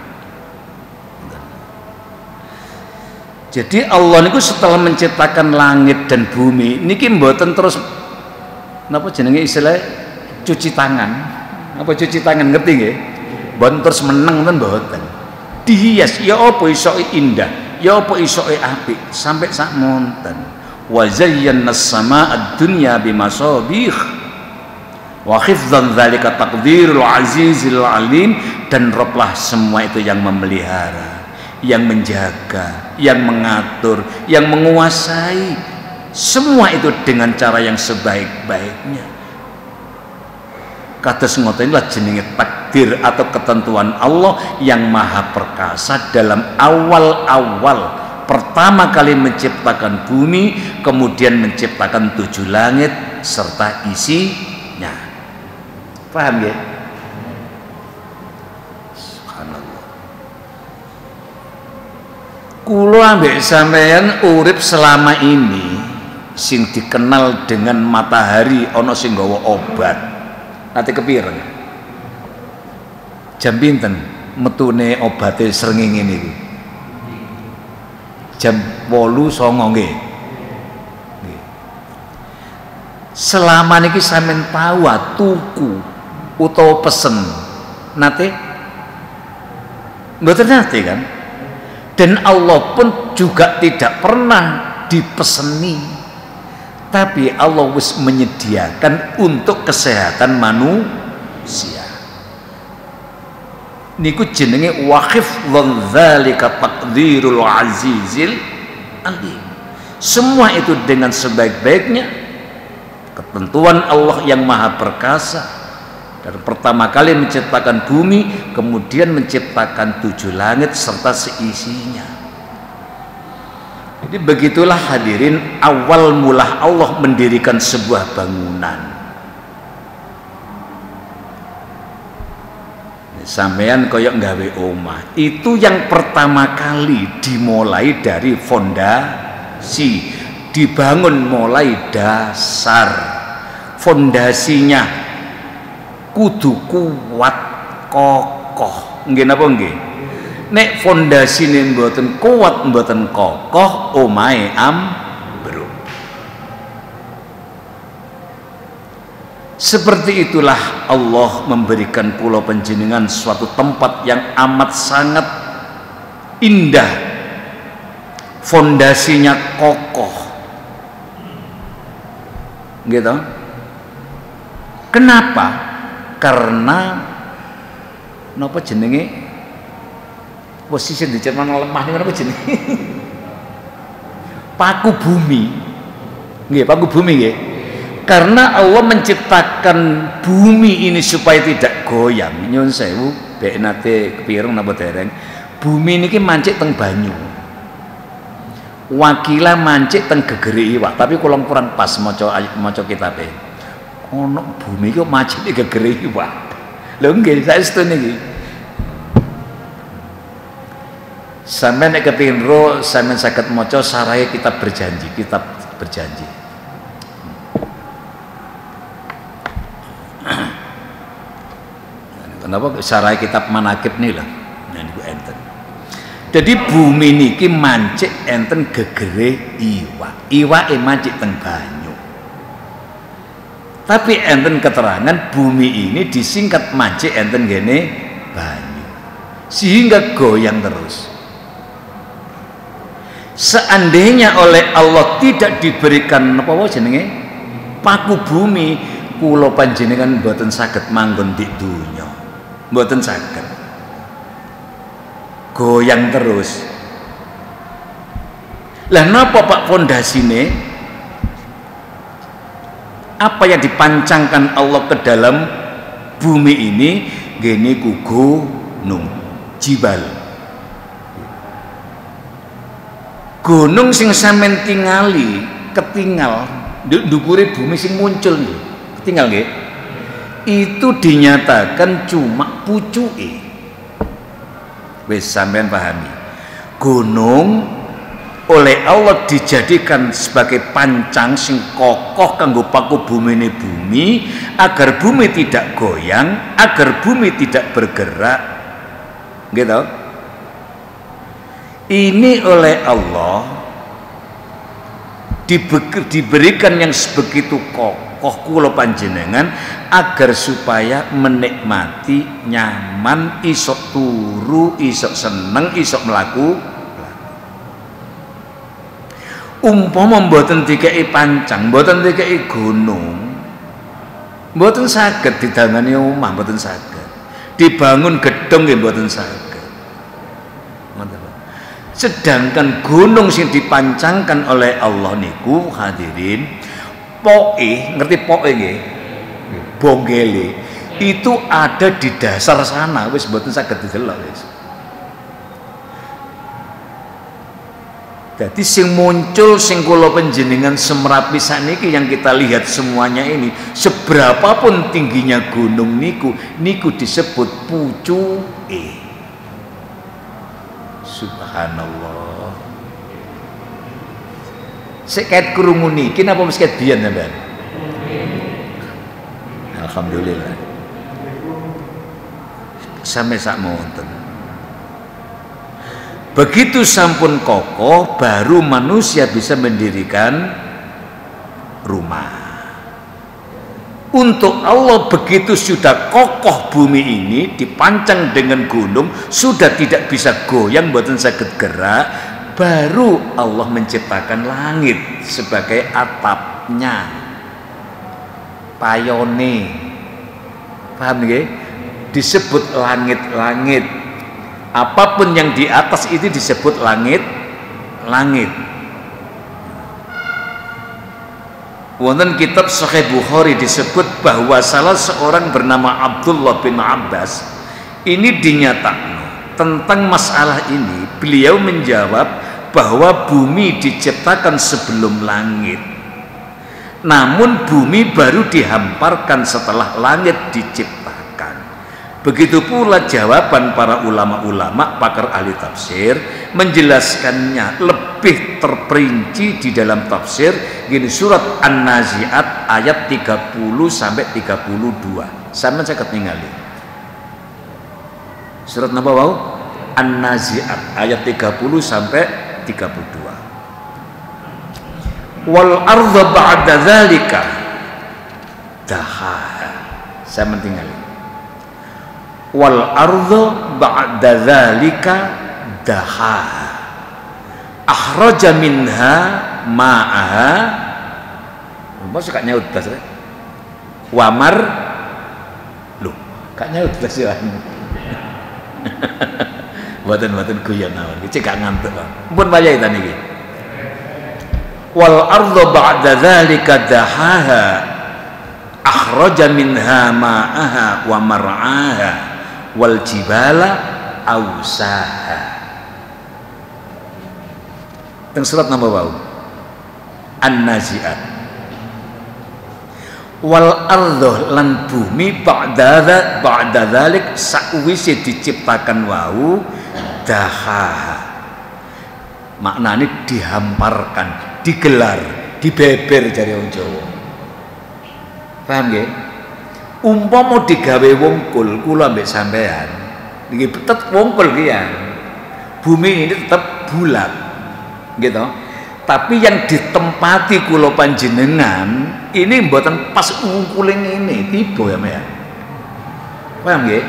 Jadi Allah niku setelah menciptakan langit dan bumi niki mboten terus napa jenenge istilah cuci tangan. Apa cuci tangan ngerti nggih? Mboten terus meneng ten mboten. Dihias ya apa isoke indah, ya apa isoke apik sampai sak monten. Wa zayyana as-samaa'a ad-dunya bimasabih. Wa hifdzan dzalika taqdirul azizil alim, dan Rabblah semua itu yang memelihara, yang menjaga, yang mengatur, yang menguasai. Semua itu dengan cara yang sebaik-baiknya. Kados ngoten inilah jenenge takdir atau ketentuan Allah yang maha perkasa dalam awal-awal pertama kali menciptakan bumi, kemudian menciptakan 7 langit serta isinya. Paham ya? Subhanallah. Kula ambek sampeyan urip selama ini sing dikenal dengan matahari ana sing nggawa obat. Nate kepireng? Jam pinten metune obate srengenge niku? Jam 8.09 nggih. Selama niki sampean tahu tuku utawa pesen nate? Mboten nate kan? Dan Allah pun juga tidak pernah dipeseni, tapi Allah wis menyediakan untuk kesehatan manusia. Niku jenenge waqif dzalika taqdirul azizil alim. Semua itu dengan sebaik-baiknya ketentuan Allah yang maha perkasa. Dan pertama kali menciptakan bumi, kemudian menciptakan 7 langit serta seisinya. Jadi begitulah hadirin awal mula Allah mendirikan sebuah bangunan. Sampean koyok nggawe omah, itu yang pertama kali dimulai dari fondasi, dibangun mulai dasar. Fondasinya kudu kuat kokoh. Nggih napa nggih? Nek fondasine mboten kuat mboten kokoh, omahe ambruk. Seperti itulah Allah memberikan pulau panjenengan suatu tempat yang amat sangat indah, fondasinya kokoh, gitu. Kenapa? Karena napa jenenge posisi di Jerman lemah ini napa jenenge? Paku bumi, nggih, paku bumi nggih. Karena Allah menciptakan bumi ini supaya tidak goyang. Nyun sewu, bek nate kepireng napa dereng. Bumi niki mancik teng banyu. Wakilah mancik teng gegere iwak, tapi kula kurang pas maca kitabe. Ono bumi kok mancik di gegere iwak. Lho nggih, saestu niki. Sampeyan nek kepengin ro, sampeyan saged maca sarahe kitab berjanji. Kenapa sarai kitab manakib nih lah, nah niku enten. Jadi bumi niki mancik enten gegere iwak mancik teng banyu. Tapi enten keterangan bumi ini disingkat mancik enten gene banyu, sehingga goyang terus. Seandainya oleh Allah tidak diberikan apa jenenge paku bumi, kula panjenengan mboten saged manggon di dunya. Mboten saged, goyang terus. Lah napa Pak fondasine? Apa yang dipancangkan Allah ke dalam bumi ini? Gene ku gunung, jibal. Gunung sing sampean tingali, ketinggal ndukure bumi sing muncul nggih. Ketinggal nggih. Itu dinyatakan cuma pucuke. Wis sampean pahami. Gunung oleh Allah dijadikan sebagai pancang sing kokoh kanggo paku bumine bumi, agar bumi tidak goyang, agar bumi tidak bergerak. Gitu. Ini oleh Allah diberikan yang sebegitu kokoh kula panjenengan agar supaya menikmati nyaman, isok turu, isok seneng, isok melaku. Umpama mboten dikeki pancang, mboten dikeki gunung, mboten saged didangani omah, mboten saged dibangun gedung nggih mboten saged. Sedangkan gunung sing dipancangkan oleh Allah niku hadirin poe, ngerti poe nggih? Bonggele itu ada di dasar sana, wis mboten saged didelok wis. Jadi sing muncul sing kula panjenengan semrapi sakniki yang kita lihat semuanya ini, seberapapun tingginya gunung niku disebut pucuke. Subhanallah. Sik kait krungu niki napa wis kait biyen sampean? Alhamdulillah. Sampai sak monten. Begitu sampun kokoh, baru manusia bisa mendirikan rumah. Untuk Allah begitu sudah kokoh bumi ini dipancang dengan gunung, sudah tidak bisa goyang, mboten saged gerak, baru Allah menciptakan langit sebagai atapnya, payone. Paham nggih? Disebut langit-langit. Apapun yang di atas itu disebut langit. Wonten kitab Sahih Bukhari disebut bahwa salah seorang bernama Abdullah bin Abbas ini dinyatakan tentang masalah ini. Beliau menjawab bahwa bumi diciptakan sebelum langit, namun bumi baru dihamparkan setelah langit diciptakan. Begitu pula jawaban para ulama-ulama pakar ahli tafsir menjelaskannya lebih terperinci di dalam tafsir gini, surat An-Nazi'at ayat 30 sampai 32. Sampeyan saged ningali. Surat napa wau? An-Nazi'at ayat 30 sampai 32. Wal ardha ba'da dzalika dahaha. Sampeyan ningali. Wal ardha ba'da dzalika dahaha akhraja minha ma'aha. Masa gak nyaut bahasa wamar lho, gak nyaut bahasa buatan guyon awon iki gak ngantuk pun wayahe ta niki. Wal ardha ba'da dzalika dahaha akhraja minha ma'aha wa mar'aha wal jibala ausaha. Teng surat napa wau? An-Nazi'at. Wal ardh lan bumi ba'da dzalik sakwise diciptakan wau dahaha. Maknane dihamparkan, digelar, dibeber jare wong Jawa. Paham nggih? Umpama digawe wungkul kula mbek sampean niki tetep wungkul ki ya. Bumi ini tetap bulat. Gitu. Tapi yang ditempati kula panjenengan ini mboten pas wungkule ngene, tiba ya, Mbak. Paham nggih?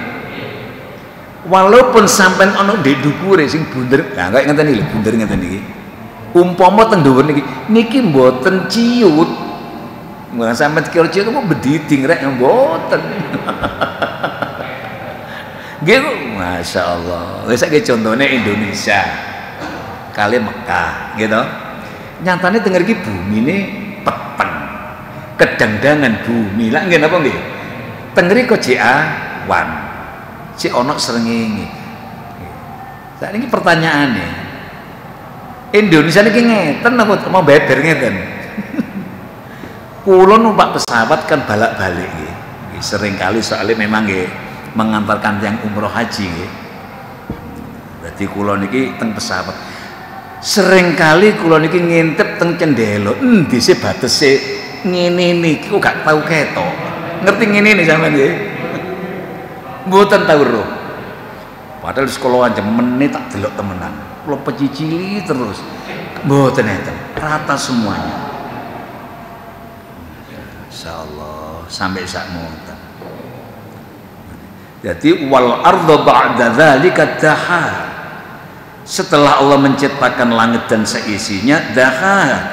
Walaupun sampean ana ndek ndukure sing bunder, nah kaya ngeten iki lho, bunder ngeten iki. Umpama teng dhuwur niki mboten ciut. Mula sampean kira ciut kok bediding rek mboten. Gitu, Masya Allah. Wis saiki contone Indonesia kali Mekah, gitu. Nyatane denger iki bumi ini peteng, kedangdangan bumi. Lah nggih napa nggih? Tengeri kok awan, si ono srengenge. Saat ini pertanyaannya, Indonesia ini ngeten apa mau beber ngeten? Kulo numpak pesawat kan balak-balik nggih. Sering kali soalnya memang nggih mengantarkan yang umroh haji nggih. Berarti kulo niki teng pesawat. Sering kali kula niki ngintip teng cendela, endi sih batese ngene niki kok gak tau ketok. Ngerti ngene nih sampean nggih? Mboten tau roh. Padahal sekolah aja menit tak delok temenan. Kula pecicili terus. Mboten enten, rata semuanya. Insyaallah sampai sak monten. Jadi wal ardha ba'da dzalika dahaha. Setelah Allah menciptakan langit dan seisinya, dahaha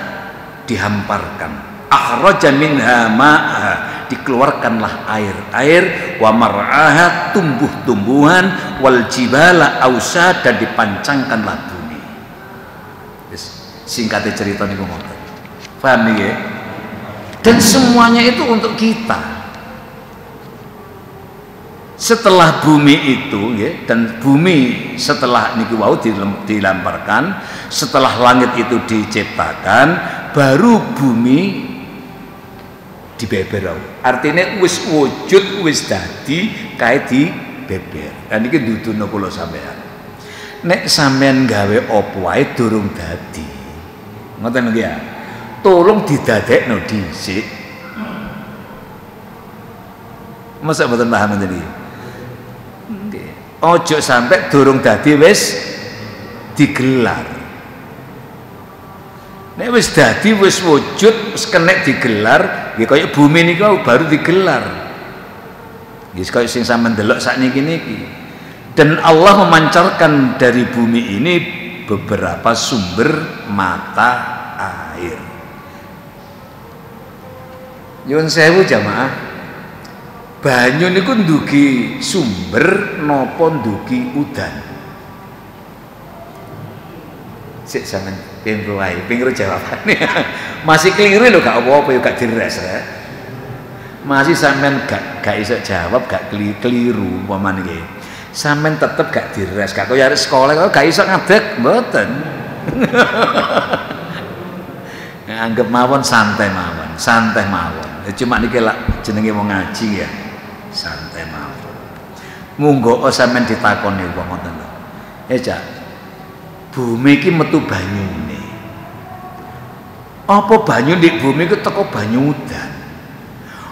dihamparkan. Akhraja minha ma'aha, dikeluarkanlah air, wa mar'aha tumbuh-tumbuhan, wal jibala ausa dan dipancangkanlah bumi. Singkatnya cerita niku ngoten. Paham nggih? Dan semuanya itu untuk kita. Setelah bumi itu ya, dan bumi setelah niki wau dilemparkan, setelah langit itu diciptakan, baru bumi dibeber. Artinya wis wujud, wis dadi kae dibeber. Dan iki duduno kula sampean. Nek sampean gawe apa wae durung dadi. Ngoten nggih ya. Tolong didadekno dhisik. Masa mboten paham tadi? Nggih. Ojo sampai durung dadi wis digelar. Nek wis dadi wis wujud, wis kenek digelar, nggih kaya bumi niku baru digelar. Nggih kaya sing sampean delok sakniki niki. Dan Allah memancarkan dari bumi ini beberapa sumber mata air. Nyuwun sewu jamaah, banyu niku ndugi sumber napa ndugi udan? Sik sampean pengro wae, pengro jawabane. Masih keliru lho, gak apa-apa ya, gak deres ya. Masih sampean gak iso jawab, gak keliru umpamane nggih. Sampean tetep gak deres, gak kaya arek sekolah kok gak iso ngadeg, mboten. Anggap mawon santai mawon, santai mawon. Cuma niki lak jenenge wong ngaji ya. Santai mawon. Monggo sampean ditakoni wong ngoten lho. Cak. Bumi iki metu banyune. Apa banyu di bumi iku teko banyu udan?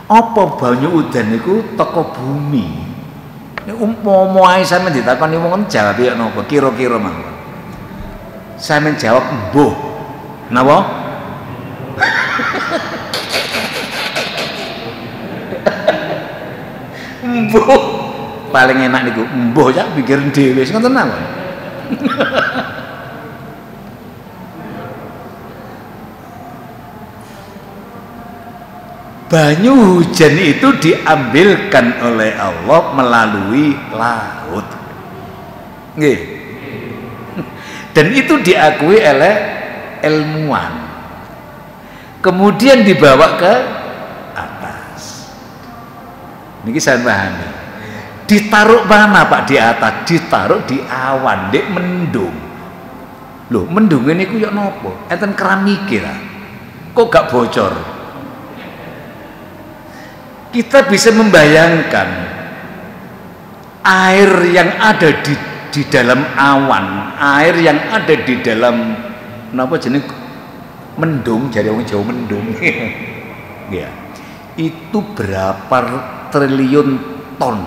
Apa banyu udan niku teko bumi? Nek umpama ae sampean ditakoni wong jawab ya napa? Kira-kira mawon. Sampean jawab mbuh. Napa? Mbuh. Paling enak niku mbuh ya pikir dhewe sing ngoten mawon. Banyu hujan itu diambilkan oleh Allah melalui laut. Nggih. Dan itu diakui oleh ilmuwan. Kemudian dibawa ke atas. Niki saya pahami. Ditaruh mana Pak di atas? Ditaruh di awan, dek mendung. Loh, mendung ini ku yo nopo? Enten keramike lah. Kok gak bocor? Kita bisa membayangkan air yang ada di dalam awan, air yang ada di dalam napa jeneng mendung, jadi orang Jawa mendung. Ya. Itu berapa triliun ton.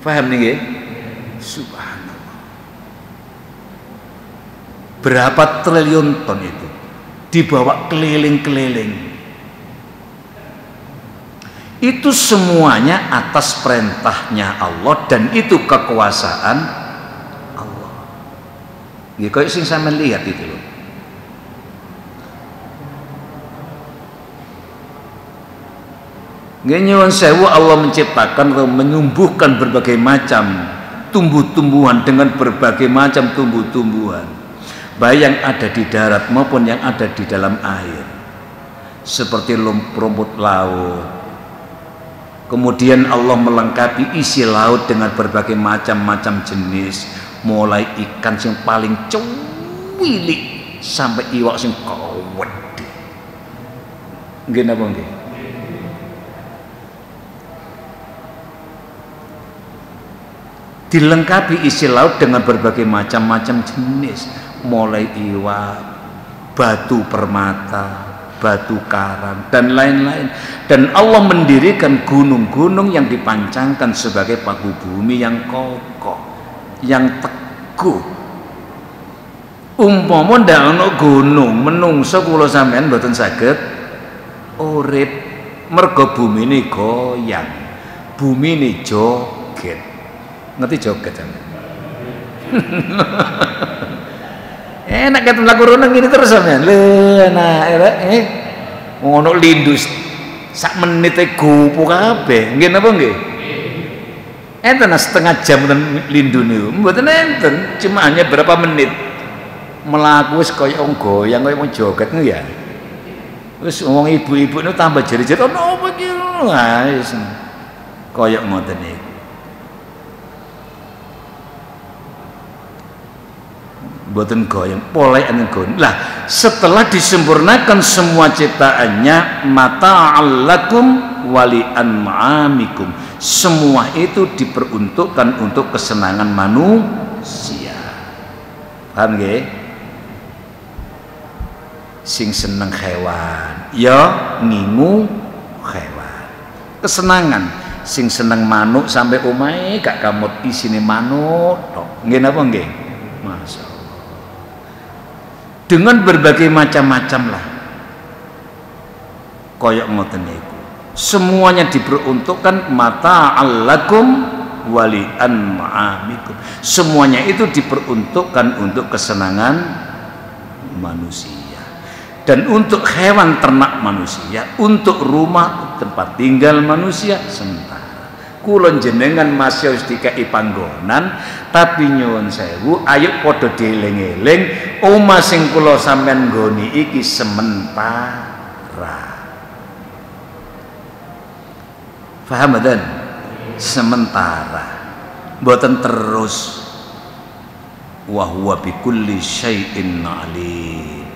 Paham nih ya? Subhanallah. Berapa triliun ton itu dibawa keliling-keliling. Itu semuanya atas perintahnya Allah dan itu kekuasaan Allah. Ya kayak sing sampean lihat itu loh. Nyuwun sewu, Allah menciptakan atau menumbuhkan berbagai macam tumbuh-tumbuhan dengan berbagai macam tumbuh-tumbuhan, baik yang ada di darat maupun yang ada di dalam air, seperti rumput laut. Kemudian Allah melengkapi isi laut dengan berbagai macam-macam jenis, mulai ikan yang paling cuwilik sampai iwak sing kawedhe. Nggih napa nggih? Dilengkapi isi laut dengan berbagai macam-macam jenis, mulai iwak, batu permata, batu karang dan lain-lain. Dan Allah mendirikan gunung-gunung yang dipancangkan sebagai paku bumi yang kokoh, yang teguh. Umpama ndak ana gunung, menungso kula sampean mboten saged urip, mergo bumi ini goyang, bumi ini joget. Ngerti joget sampean? Enak kan mlaku rono ngene terus sampean. Lho enak ngono lindus sak menit e gopo kabeh. Nggih napa nggih? Enten setengah jam ten lindu niku. Mboten enten, cuma hanya berapa menit. mlaku wis kaya wong goyang kaya wong joget ngono ya. Wis wong ibu-ibu niku tambah jeri-jeri ono apa iki ngono. Ha wis kaya ngoten niku. Mboten goyang, polek nggon. Lah, setelah disempurnakan semua ciptaannya, mata'allakum wali an'amikum. Semua itu diperuntukkan untuk kesenangan manusia. Paham nggih? Sing seneng hewan, ya ngingu hewan. Kesenangan. Sing seneng manuk sampai omahe gak kamot isine manuk tok. Nggih napa nggih? Masyaallah. Dengan berbagai macam-macam lah koyok ngoten niku. Semuanya diperuntukkan mata'allakum wali an'amikum. Semuanya itu diperuntukkan untuk kesenangan manusia dan untuk hewan ternak manusia, untuk rumah tempat tinggal manusia sementara. Kulon jenengan masih harus dikai panggonan, tapi nyuwun sewu ayo padha dieling-eling omah sing kula sampean nggoni iki sementara. Paham mboten? Sementara. Mboten terus. Wa huwa bikulli syai'in alim.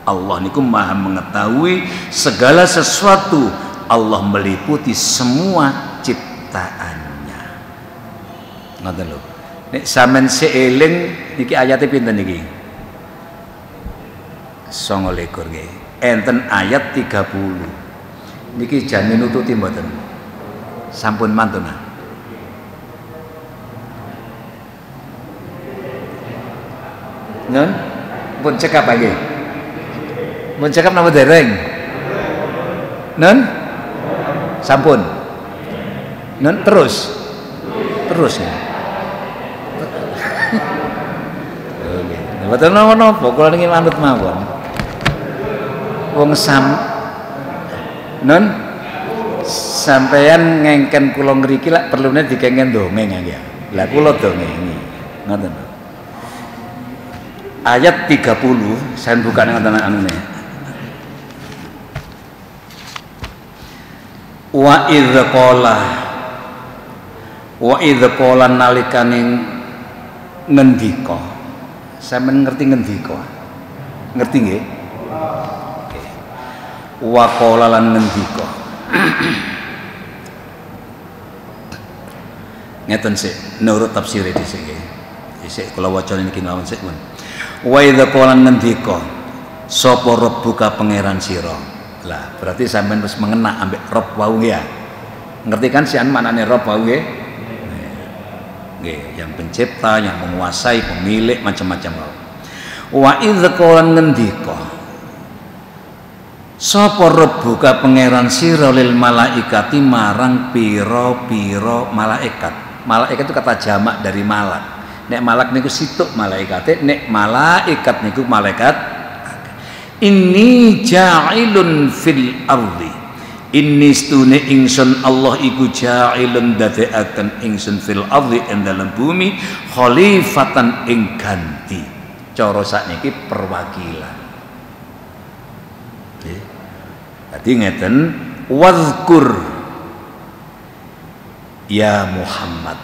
Allah niku Maha mengetahui segala sesuatu. Allah meliputi semua ciptaannya. Ngoten lho. Nek sampean seeling niki ayate pinten niki? 29 nggih. Enten ayat 30. Niki jan nututi mboten? Sampun mantun. Nun, pun cekap nggih. Mun cekap napa dereng? Nun? Sampun. Nun terus ya. Oke. Mboten napa-napa, kula niki manut mawon. Wong Nun sampeyan ngengken kula ngriki lak perlune dikengken dongeng ya. Lah kula dongengi. Ngoten. Ayat 30 saya buka dengan anune. Wa idz qala nalikane ngendika. Sampeyan ngerti ngendika? Ngerti nggih? Oke. Wa qala lan ngendika. Ngeten sik, nurut tafsir dhisik nggih. Dhisik kula waca niki mawon sik, Mun. Wa idza qala ngendika sapa rabbuka pangeran sira. Lah, berarti sampean wis mengena ambek Rabb wau ya. Ngerti kan sian maknane Rabb wau nggih? Nggih, yang pencipta, yang menguasai, pemilik macam-macam wau. Wa idza qala ngendika sapa rabbuka pangeran sira lil malaikati marang pira-pira malaikat. Malaikat itu kata jamak dari malak. Nek malak niku situk malaikate, nek malaikat niku malaikat. Inni ja'ilun fil ardi. Inni stune ingsun Allah iku ja'ilun dadekaken ingsun fil ardi ing dalem bumi khalifatan ing ganti. Cara sakniki perwakilan. Nggih. Dadi ngeten wazkur ya Muhammad.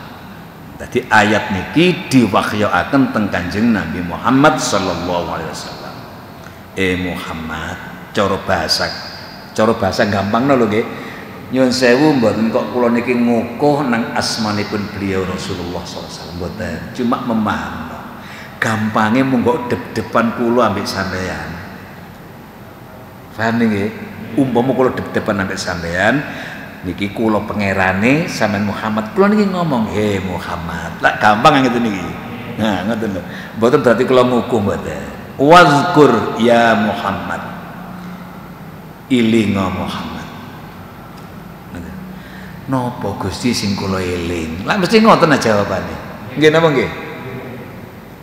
Jadi ayat niki diwahyaken teng Kanjeng Nabi Muhammad sallallahu alaihi wasallam. Muhammad, cara bahasa gampangno lho nggih. Nyuwun sewu mboten kok kula niki ngukuh nang asmanipun beliau Rasulullah sallallahu alaihi wasallam mboten. Cuma memahami. Gampange monggo dep-depan kula ambek sampean. Paham nggih? Umpama kula dep-depan ambek sampean niki kula pangerane sampean Muhammad, kula niki ngomong he Muhammad. Lah gampang ngeten niki. Nah, ngoten lho. Mboten berarti kula ngukuh mboten. Wazkur ya Muhammad. Ilinga Muhammad. Napa Gusti sing kula eling? Lah mesti ngoten aja jawabane. Nggih napa nggih?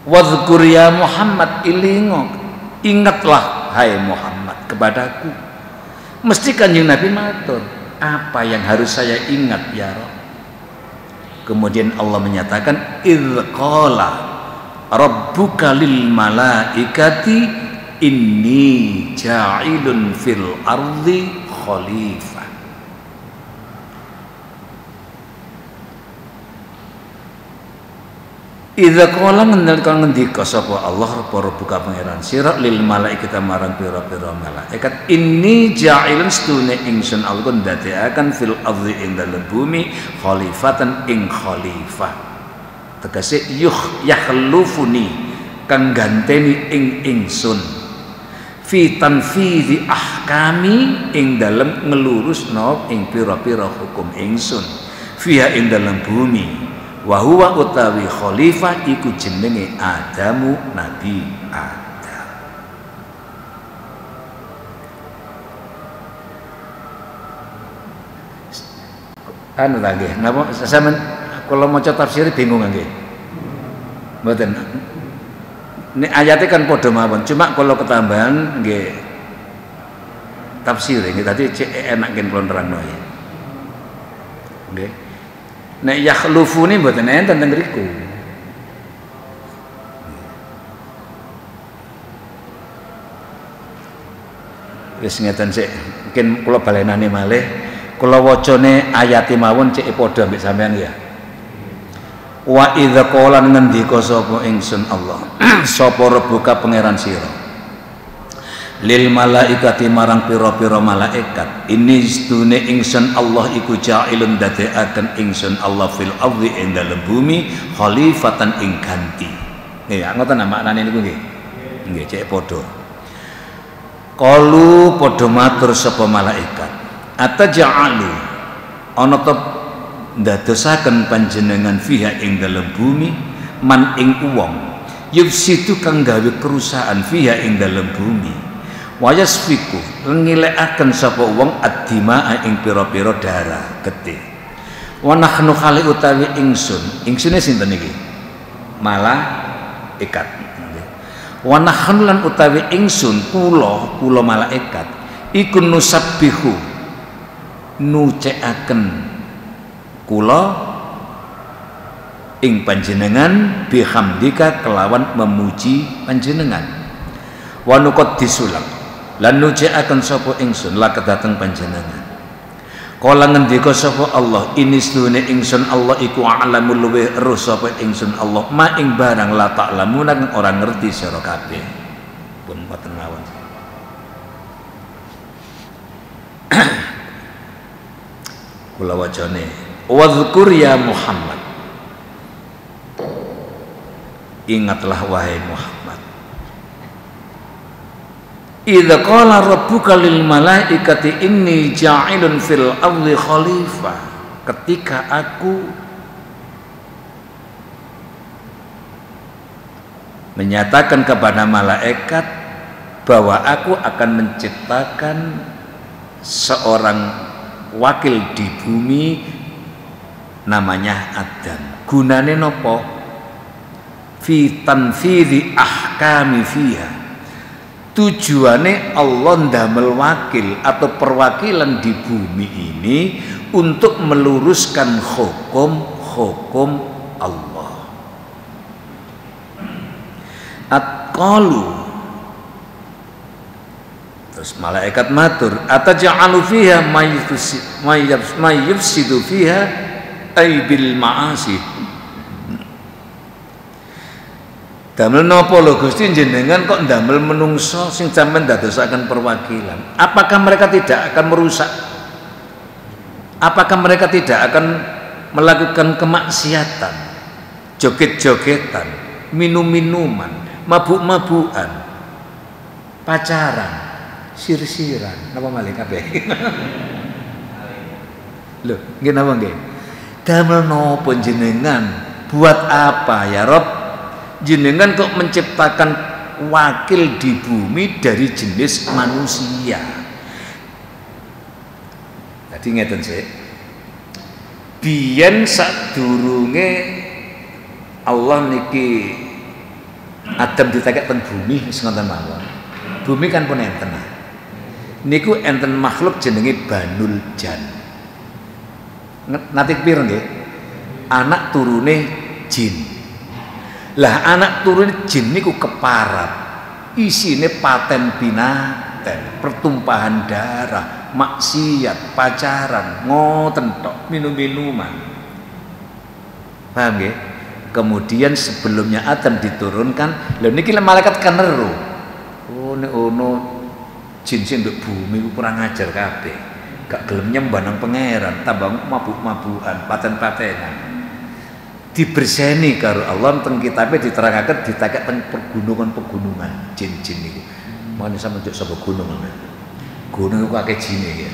Wazkur ya Muhammad, ilinga. Ingatlah hai Muhammad kepadaku. Mesti Kanjeng Nabi matur, apa yang harus saya ingat ya Rabb? Kemudian Allah menyatakan idz qala rabbuka lil malaikati inni ja'ilun fil ardi khalifah. Idza qala ngendika sapa Allah rabbuka pangeran sira lil malaikati marang pira-pira malaikat inni ja'ilun stune ingsun Allah ndadekaken fil ardi ing dalem bumi khalifatan ing khalifah tegese yakhlufuni kang ganteni ing ingsun fi tanfidhi ahkami ing dalem ngelurusno ing pira-pira hukum ingsun fiha ing dalem bumi wa huwa utawi khalifah iku jenenge Adamu Nabi Adam. Anu ta nggih, napa sampean kula maca tafsir bingung nggih. Mboten. Nek ayate kan padha mawon, cuma kula ketambahan nggih tafsir nggih dadi enak ken kula nerangno ya. Nggih. Nek yakhlufuni mboten enten teng mriku. Wis ngeten sik, mungkin kula balenane malih, kula wacane ayate mawon cek padha mbek sampean ya. Wa idza qala ngendika sapa ingsun Allah, sapa rebuka pangeran sira. Lil malaikati marang pira-pira malaikat ini stune ingsun Allah iku ja'ilun dadekaken ingsun Allah fil ardi ing dalem bumi khalifatan ing ganti. Nggih ngoten maknane niku nggih. Nggih cek padha. Qalu padha matur sapa malaikat ataja'alu ana ta ndadosaken panjenengan fiha ing dalem bumi man ing wong yufsidu kang gawe kerusakan fiha ing dalem bumi wayasfiku ngilekaken sapa wong ad-dimaa ing pira-pira darah getih wa nahnu khali utawi insune sinten iki malaikat wa nahnu lan utawi ingsun kula malaikat iku nusabbihu nucekaken kula ing panjenengan bihamdika kelawan memuji panjenengan wa nuqaddisulam lan nucekaken sapa ingsun lak dateng panjenengan kala ngendika sapa Allah ini sedune ingsun Allah iku alamul luweh ero sapa ingsun Allah ma ing barang la ta'lamuna kang ora ngerti sira kabeh pun mboten mawon kula wacane wadzkur ya Muhammad ingatlah wahai Muhammad idza qala rabbuka lil malaikati inni ja'ilun fil ardi khalifah ketika aku menyatakan kepada malaikat bahwa aku akan menciptakan seorang wakil di bumi namanya Adam gunane nopo fi tanfidhi ahkami fiha tujuannya Allah ndamel wakil atau perwakilan di bumi ini untuk meluruskan hukum Allah. At-qalu terus malaikat matur ataj'alu fiha may yufsidu fiha ay bil ma'asi damel napa lho Gusti jenengan kok ndamel menungso sing sampean dadosaken perwakilan apakah mereka tidak akan merusak apakah mereka tidak akan melakukan kemaksiatan joget-jogetan minum-minuman mabuk-mabukan pacaran sir-siran napa malih kabeh lho nggih napa nggih damel napa jenengan buat apa ya Rob jenengan kok menciptakan wakil di bumi dari jenis manusia. Jadi ngeten sih. Biyen sadurunge Allah niki Adam ditekek teng bumi wis ngoten mawon. Bumi kan pun enten. Niku enten makhluk jenenge Banul Jan. Nate pir nggih? Anak turune jin. Lah anak turun jin niku keparat. Isine paten pinaten, pertumpahan darah, maksiat, pacaran, ngoten tok, minum-minuman. Paham nggih? Kemudian sebelumnya Adam diturunkan, lha niki malaikat kan neru. Oh nek ono jin sing nduk bumi ku kurang ajar kabeh. Gak gelem nyembah nang pangeran, tambah mabuk-mabukan, paten-patenan. Diberseni karo Allah teng kitabe diterangaken ditakek teng pegunungan-pegunungan jin-jin niku. Mane sampe njuk sapa gunung. Gunung iku akeh jine ya.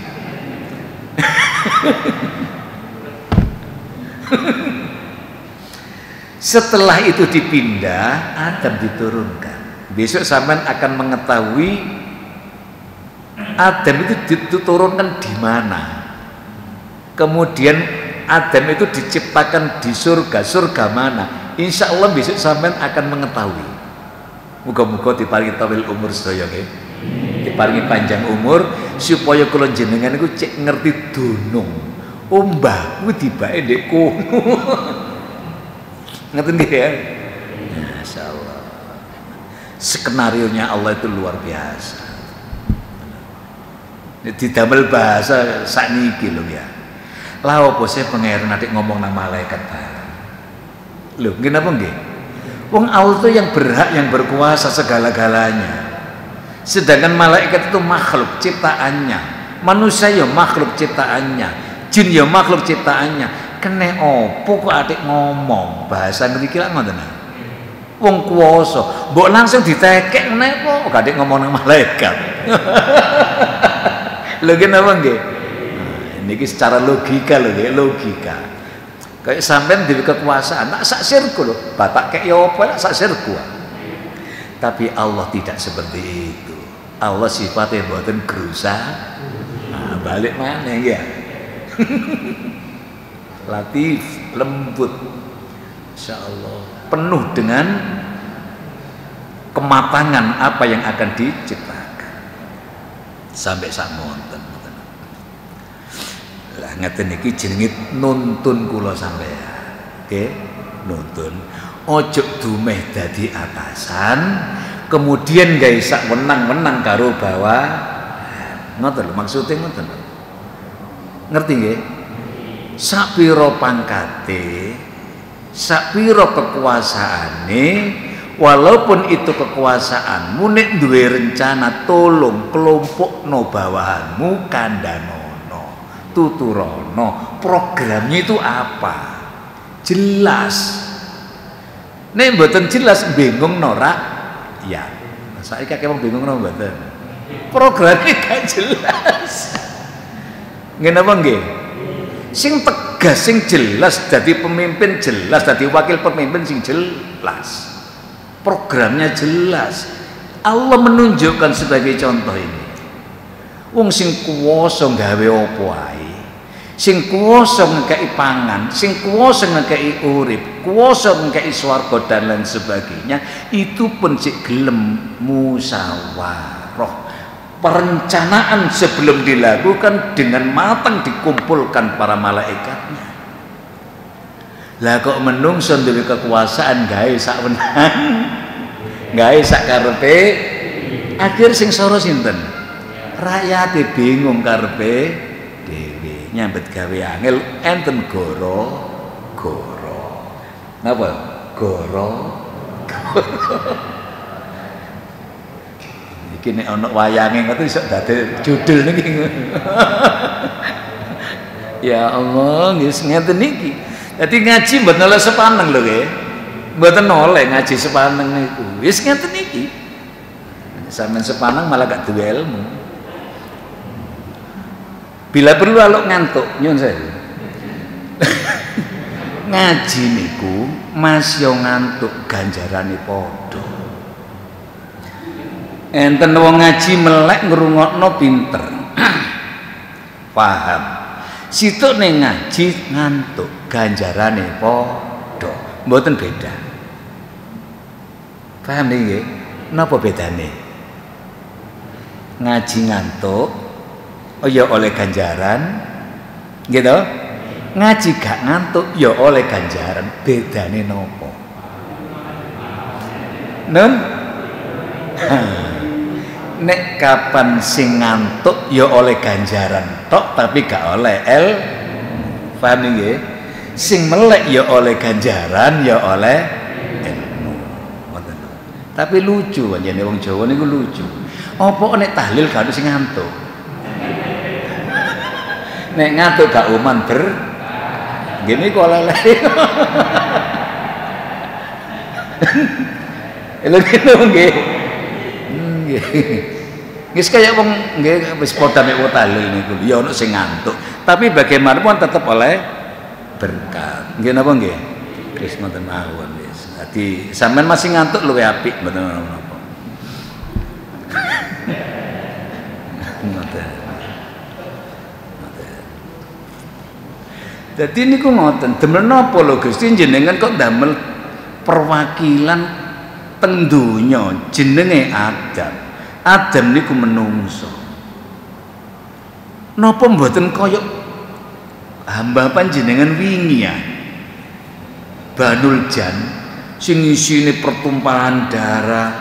Setelah itu dipindah, Adam diturunkan. Besok sampean akan mengetahui Adam itu diturunkan di mana. Kemudian Adam itu diciptakan di surga, surga mana? Insya Allah besok sampean akan mengetahui. Muga-muga diparingi tawil umur sedaya nggih. Diparingi panjang umur supaya kula jenengan iku cek ngerti dunung. Mbah kuwi tibake ndek kono. Ngeten nggih ya? Masyaallah. Skenarionya Allah itu luar biasa. Didamel bahasa sakniki lho ya. Lah opo sih pangeran adik ngomong nang malaikat bareng. Lho, nggih napa nggih? Wong Allah itu yang berhak, yang berkuasa segala-galanya. Sedangkan malaikat itu makhluk ciptaannya. Manusia ya makhluk ciptaannya. Jin ya makhluk ciptaannya. Kene opo kok adik ngomong bahasa ngriki lak ngoten. Wong kuwasa, mbok langsung ditekek ngene kok adik ngomong nang malaikat. Lho nggih napa nggih? Niki secara logika lho nggih, logika. Kayak sampean dhewe kekuasaan, tak sak sirku lho, batak kek ya apa sak sirku. Tapi Allah tidak seperti itu. Allah sifatnya mboten gerusa. Nah, balik mana ya? Latif, lembut. Insyaallah penuh dengan kematangan apa yang akan diciptakan. Sampai sak monten. Lah ngeten iki jenenge nuntun kula sampean. Nggih, nuntun. Ojo dumeh dadi atasan, kemudian gawe sak wenang-wenang karo bawahan. Ngoten lho maksude ngoten. Ngerti nggih? Sak pira pangkate, sak pira kekuasaane, walaupun itu kekuasaanmu nek duwe rencana tolong kelompokno bawahanmu kandhano. Tuturono, programnya itu apa? Jelas. Nek mboten jelas bingung norak. Ya. Saiki kakek wong bingung napa mboten? Programnya gak jelas. Nggih napa nggih? Sing tegas, sing jelas dadi pemimpin jelas, dadi wakil pemimpin sing jelas. Programnya jelas. Allah menunjukkan sebagai contoh ini. Wong sing kuwasa gawe apa ae, sing kuwasa ngekeki pangan, sing kuwasa ngekeki urip, kuwasa ngekeki swarga dan lain sebagainya, itu pun sik gelem musyawarah. Perencanaan sebelum dilakukan dengan matang dikumpulkan para malaikatnya. Lah kok menungso duwe kekuasaan gawe sak wenang, gawe sak karepe, akhir sing soro sinten? Rakyat bingung karepe dhewe nyambet gawe angel enten goro. Napa? Goro. Iki nek ana wayange ngoten iso dadi judul niki. Ya Allah, nggih ngeten niki. Dadi ngaji mboten oleh sepaneng lho nggih. Mboten oleh ngaji sepaneng niku. Wis ngeten niki. Sampeyan sepaneng malah gak duwe ilmu. Bila perlu alok ngantuk nyun saya. Ngaji niku mas yo ngantuk ganjarane padha. Enten wong ngaji melek ngrungokno pinter. Paham. Situk ning ngaji ngantuk ganjarane padha. Mboten beda. Paham nggih? Napa bedane? Ngaji ngantuk oh ya oleh ganjaran gitu, ngaji gak ngantuk ya oleh ganjaran. Bedane nopo? Nun nek kapan sing ngantuk ya oleh ganjaran tok tapi gak oleh paham nggih? Sing melek ya oleh ganjaran ya oleh ilmu. Ngoten. Tapi lucu anjene wong Jawa niku lucu. Apa nek tahlil gak ono sing ngantuk? Nek ngantuk gak uman gini kok oleh. Lho nggih. Nggih. Wis kaya wong nggih wis padha mek tahlil niku. Ya ono sing ngantuk, tapi bagaimanapun tetap oleh berkat. Nggih napa nggih? Wis ngoten mawon wis. Dadi sampean masih ngantuk luwih apik mboten napa. Ngoten. Dadi niku ngoten, demel napa lho Gusti jenengan kok damel perwakilan teng donya jenenge Adam. Adam niku menungso. Napa mboten kaya hamba panjenengan wingi ya? Banul Jan sing isine pertumpahan darah,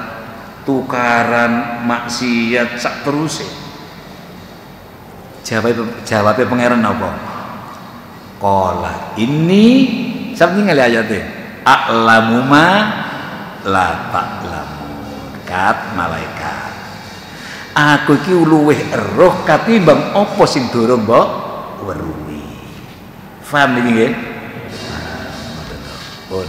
tukaran, maksiat sak teruse. Jawabe pangeran napa? Qala ini sampe ngali ayate a'lamu ma la ta'lamu. Kat malaikat aku iki luwih eruh katimbang apa sing durung mbok weruhi. Paham iki nggih? Ngoten pun.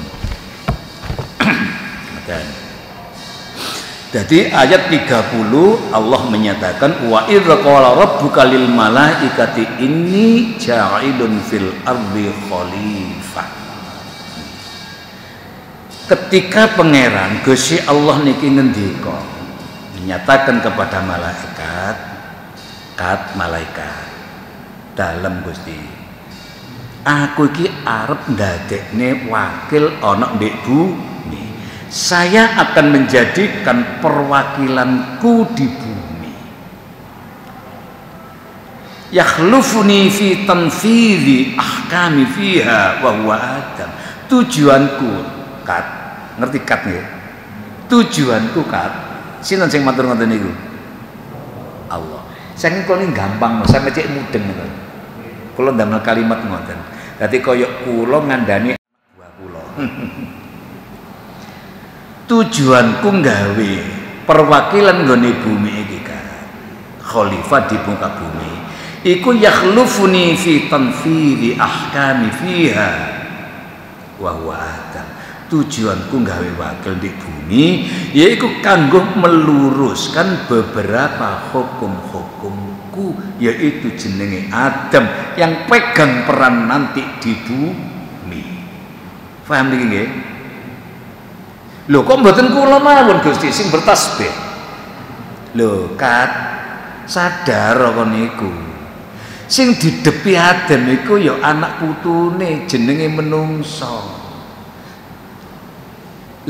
Jadi ayat 30 Allah menyatakan wa idz qala rabbuka lil malaikati inni ja'ilun fil ardi khalifah. Ketika pangeran Gusti Allah niki ngendika menyatakan kepada malaikat, malaikat dalam Gusti aku iki arep ndadekne wakil ana ndek bumi. Saya akan menjadikan perwakilanku di bumi. Yakhlufuni fi tanfidhi ahkami fiha wa huwa Adam. Tujuanku kat, ngerti kat nggih? Tujuanku kat. Sinten sing matur ngoten niku? Allah. Saking kula gampang, sampe cek mudeng ngoten. Kula ndamel kalimat ngoten. Dadi kaya kula ngandani buah kula. Tujuanku nggawe perwakilan nggone bumi iki kan khalifah di muka bumi iku yakhlufuni fi tanfidhi ahkami fiha wa huwa Adam. Tujuanku nggawe wakil di bumi yaiku kanggo meluruskan beberapa hukum-hukumku, yaitu jenenge Adam yang pegang peran nanti di bumi. Paham iki nggih? Lho kok mboten kula mawon Gusti sing bertasbih. Lho kat sadar kon niku. Sing didepi Adam iku ya anak putune jenenge menungso.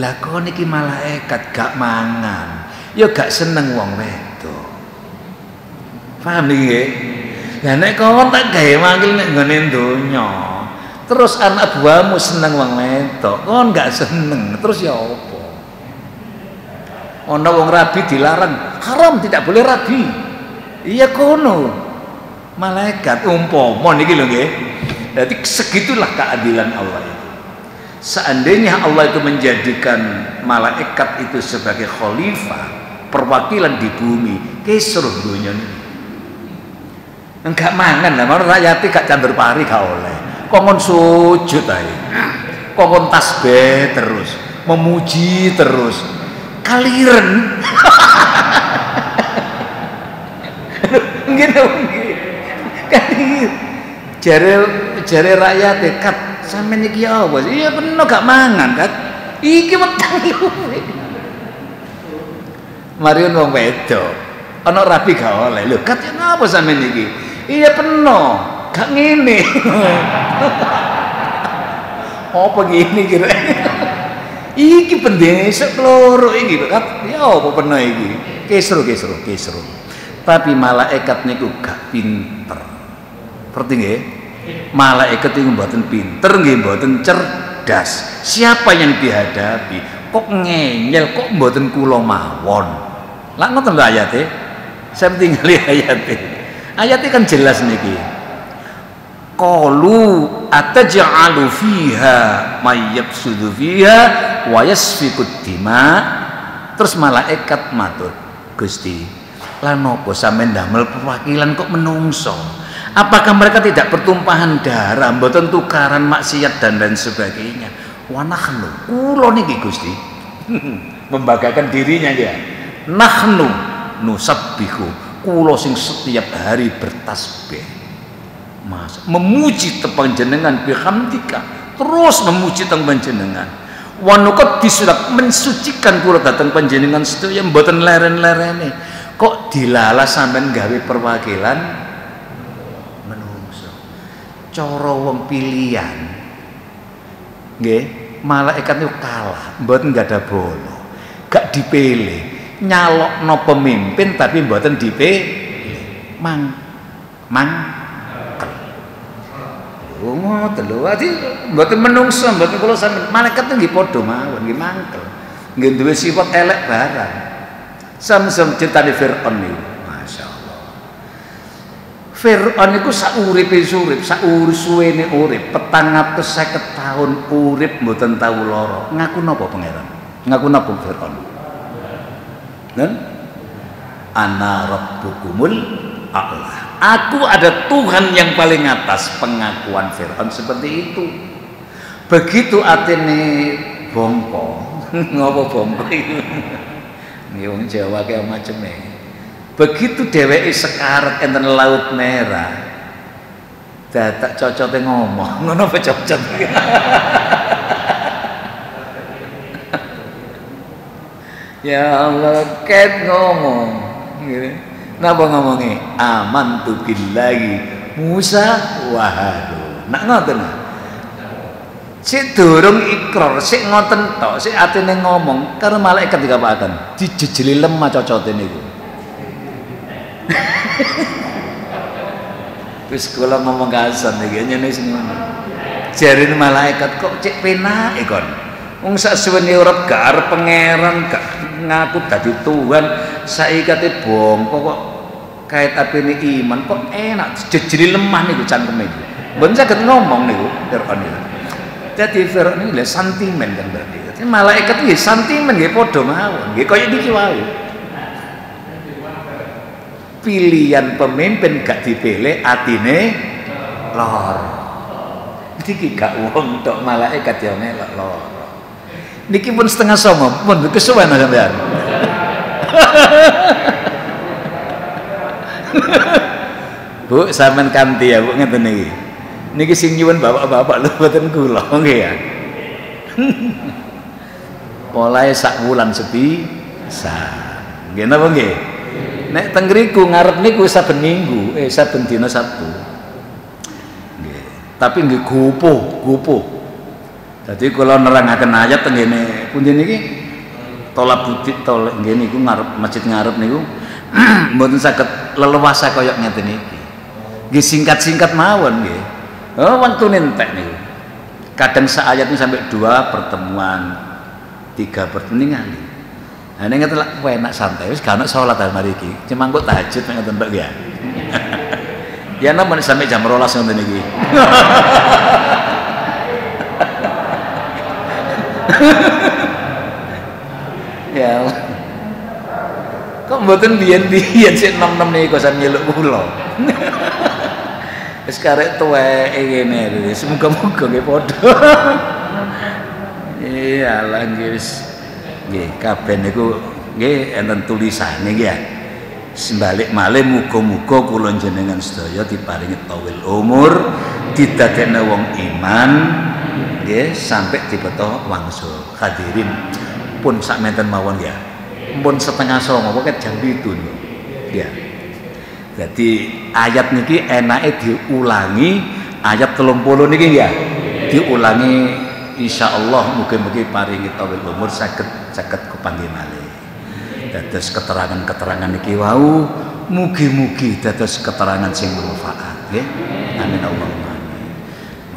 Lah kon iki malaikat gak mangan, ya gak seneng wong wedok. Paham iki nggih? Lah nek kon tak gawe mangkel nek nggone donya. Terus anak buahmu seneng wong wedok, kon gak seneng, terus ya apa? Ana wong rabi dilarang, haram tidak boleh rabi. Iya kono. Malaikat umpama niki lho nggih. Jadi segitulah keadilan Allah itu. Seandainya Allah itu menjadikan malaikat itu sebagai khalifah, perwakilan di bumi, keseluruh dunia ini. Enggak mangan lah, mau rakyatnya gak campur pari gak oleh. Kongon sujud ae, kongon tasbih terus, memuji terus, kaliren. Nggih kalir. Jare rakyat dekat sampean iki apa? Iya peno gak mangan kan. Iki weteng luwe. Mariun wong wedok, ana rabi gak oleh. Lho kat napa sampean iki? Iya peno. Gak ngene. Apa gini kira? Iki pendesa keloro iki kan. Ya apa pernah iki? Kesro. Tapi malaikat niku gak pinter. Ngerti nggih? Malaikat itu mboten pinter nggih, mboten cerdas. Siapa yang dihadapi? kok ngeyel kok mboten kula mawon. Lah ngoten lho ayate. Saya tinggali ayate. Ayate kan jelas niki. Qalu ataj'alu fiha may yafsudu fiha wa yasfikud dima. Terus malaikat matur, Gusti, lan napa sampeyan ndamel perwakilan kok menungso? Apakah mereka tidak pertumpahan darah, mboten tukaran maksiat dan lain sebagainya? Wa nahnu, kula niki Gusti. Membanggakan dirinya dia. Nahnu nusabbihu, kula sing setiap hari bertasbih. Mas, memuji tepang jenengan bihamdika, terus memuji teng panjenengan. Wa nuqaddis mensucikan kula dhateng panjenengan sedaya mboten leren-lerene. Kok dilalah sampean gawe perwakilan menungso. Cara wong pilihan. Nggih, malaikat itu kalah, mboten ada bolo. Gak dipilih. Nyalokno pemimpin tapi mboten dipilih. Ngoten lho, ati mboten menungso, mboten kula sampeyan malaikat nggih padha mawon, nggih mangkel. Nggih duwe sifat elek barang. Sam-sam critane Firaun niku. Masyaallah. Firaun niku sauripe urip, suwene urip, 450 tahun urip mboten tau lara. Ngaku napa pangeran? Ngaku napa Firaun? Nen? Ana rabbukumul a'la. Aku ada Tuhan yang paling atas. Pengakuan Firaun seperti itu. Begitu atene bongko. Ngapa bongko itu? Ini wong Jawa kaya maceme. Begitu dheweke sekarat enten laut merah. Dadak cocote ngomong. Ngono apa cocot? Ya Allah, ket ngomong. Ngene. Napa ngomongnya? Amantu billahi Musa wa Harun. Nak ngoten. Sik durung ikrar, sik ngoten tok, sik atine ngomong karo malaikat dikapaken. Dijejeli lemah cocote niku. Wis kula ngomong kasan iki nyene sing ngono. Jarine malaikat kok cek penake kon. Wong sak suwene urip gak arep pangeran, gak ngaku dadi Tuhan, saiki kate bongko kok kait apine iman kok enak jejeli lemah niku cangkeme iki. Mboten saged ngomong niku Firaun niku. Dadi Firaun niku lho sentimen kan berarti. Dadi malaikat nggih sentimen nggih padha mawon. Nggih kaya niki wae. Pilihan pemimpin gak dipilih atine lara. Iki gak wong tok malaikat ya melok lara. Niki pun setengah songo, pun kesuwen sampean. Bu, sampean kanthi ya, Bu ngeten niki. Niki sing nyuwun bapak-bapak lho mboten kula, nggih ya. Mulai sak wulan sepisan. Nggih napa nggih? Nek teng ngriku ngarep niku saben minggu, saben dina Sabtu. Nggih. Tapi nggih gupuh. Jadi kalau nerangaken ayat tenggene pundi niki tolak butik tolak nggih niku ngarep masjid ngarep niku mboten saged leluasa kaya ngeten niki. Nggih singkat-singkat mawon nggih. Oh waktune entek niku. Kadang saayat sampai 2 pertemuan, 3 pertemuan. Nah nek ngeten lak enak santai wis gak ono salat mari iki. Cuma kok tahajud nek ngoten tok ya. Ya namun sampai jam 12 ngoten iki. Ya Allah. Kok mboten biyen-biyen sik nom-nom niku sampe nyeluk kula. Wis karek tuweke ngene lho. Semoga-moga nggih padha. Iya lah nggih wis. Nggih kabeh niku nggih enten tulisane nggih ya. Sembalik malih muga-muga kula jenengan sedaya diparingi tawil umur, didadekne wong iman. Nggih sampai dibeto wangsul hadirin pun sak menten mawon ya pun setengah songo pokoke jam 7 niku ya. Jadi ayat niki enake diulangi ayat 30 niki ya diulangi insyaallah mugi-mugi paringi tawil umur saged kepanggih malih. Dados keterangan-keterangan niki wau mugi-mugi dados keterangan sing manfaat nggih. Amin Allahumma amin.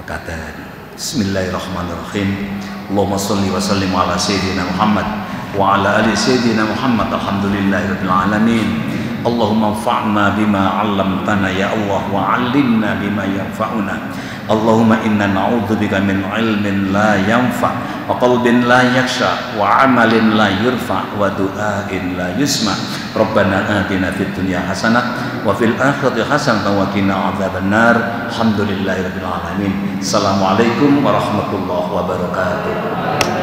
Mekaten Bismillahirrahmanirrahim. Allahumma sholli wa sallim ala sayyidina Muhammad wa ala ali sayyidina Muhammad. Alhamdulillahirabbil alamin. Allahumma anfa'na bima 'allamtana ya Allah wa 'allimna bima yanfa'una. Allahumma inna na'udzubika min ilmin la yanfa' wa qalbin la yakhsha wa 'amalin la yurfa' wa du'ain la yusma'. Rabbana atina fid dunya hasanah wa fil akhirati hasanah wa qina adzabannar. Alhamdulillahirabbil alamin. Assalamualaikum warahmatullahi wabarakatuh.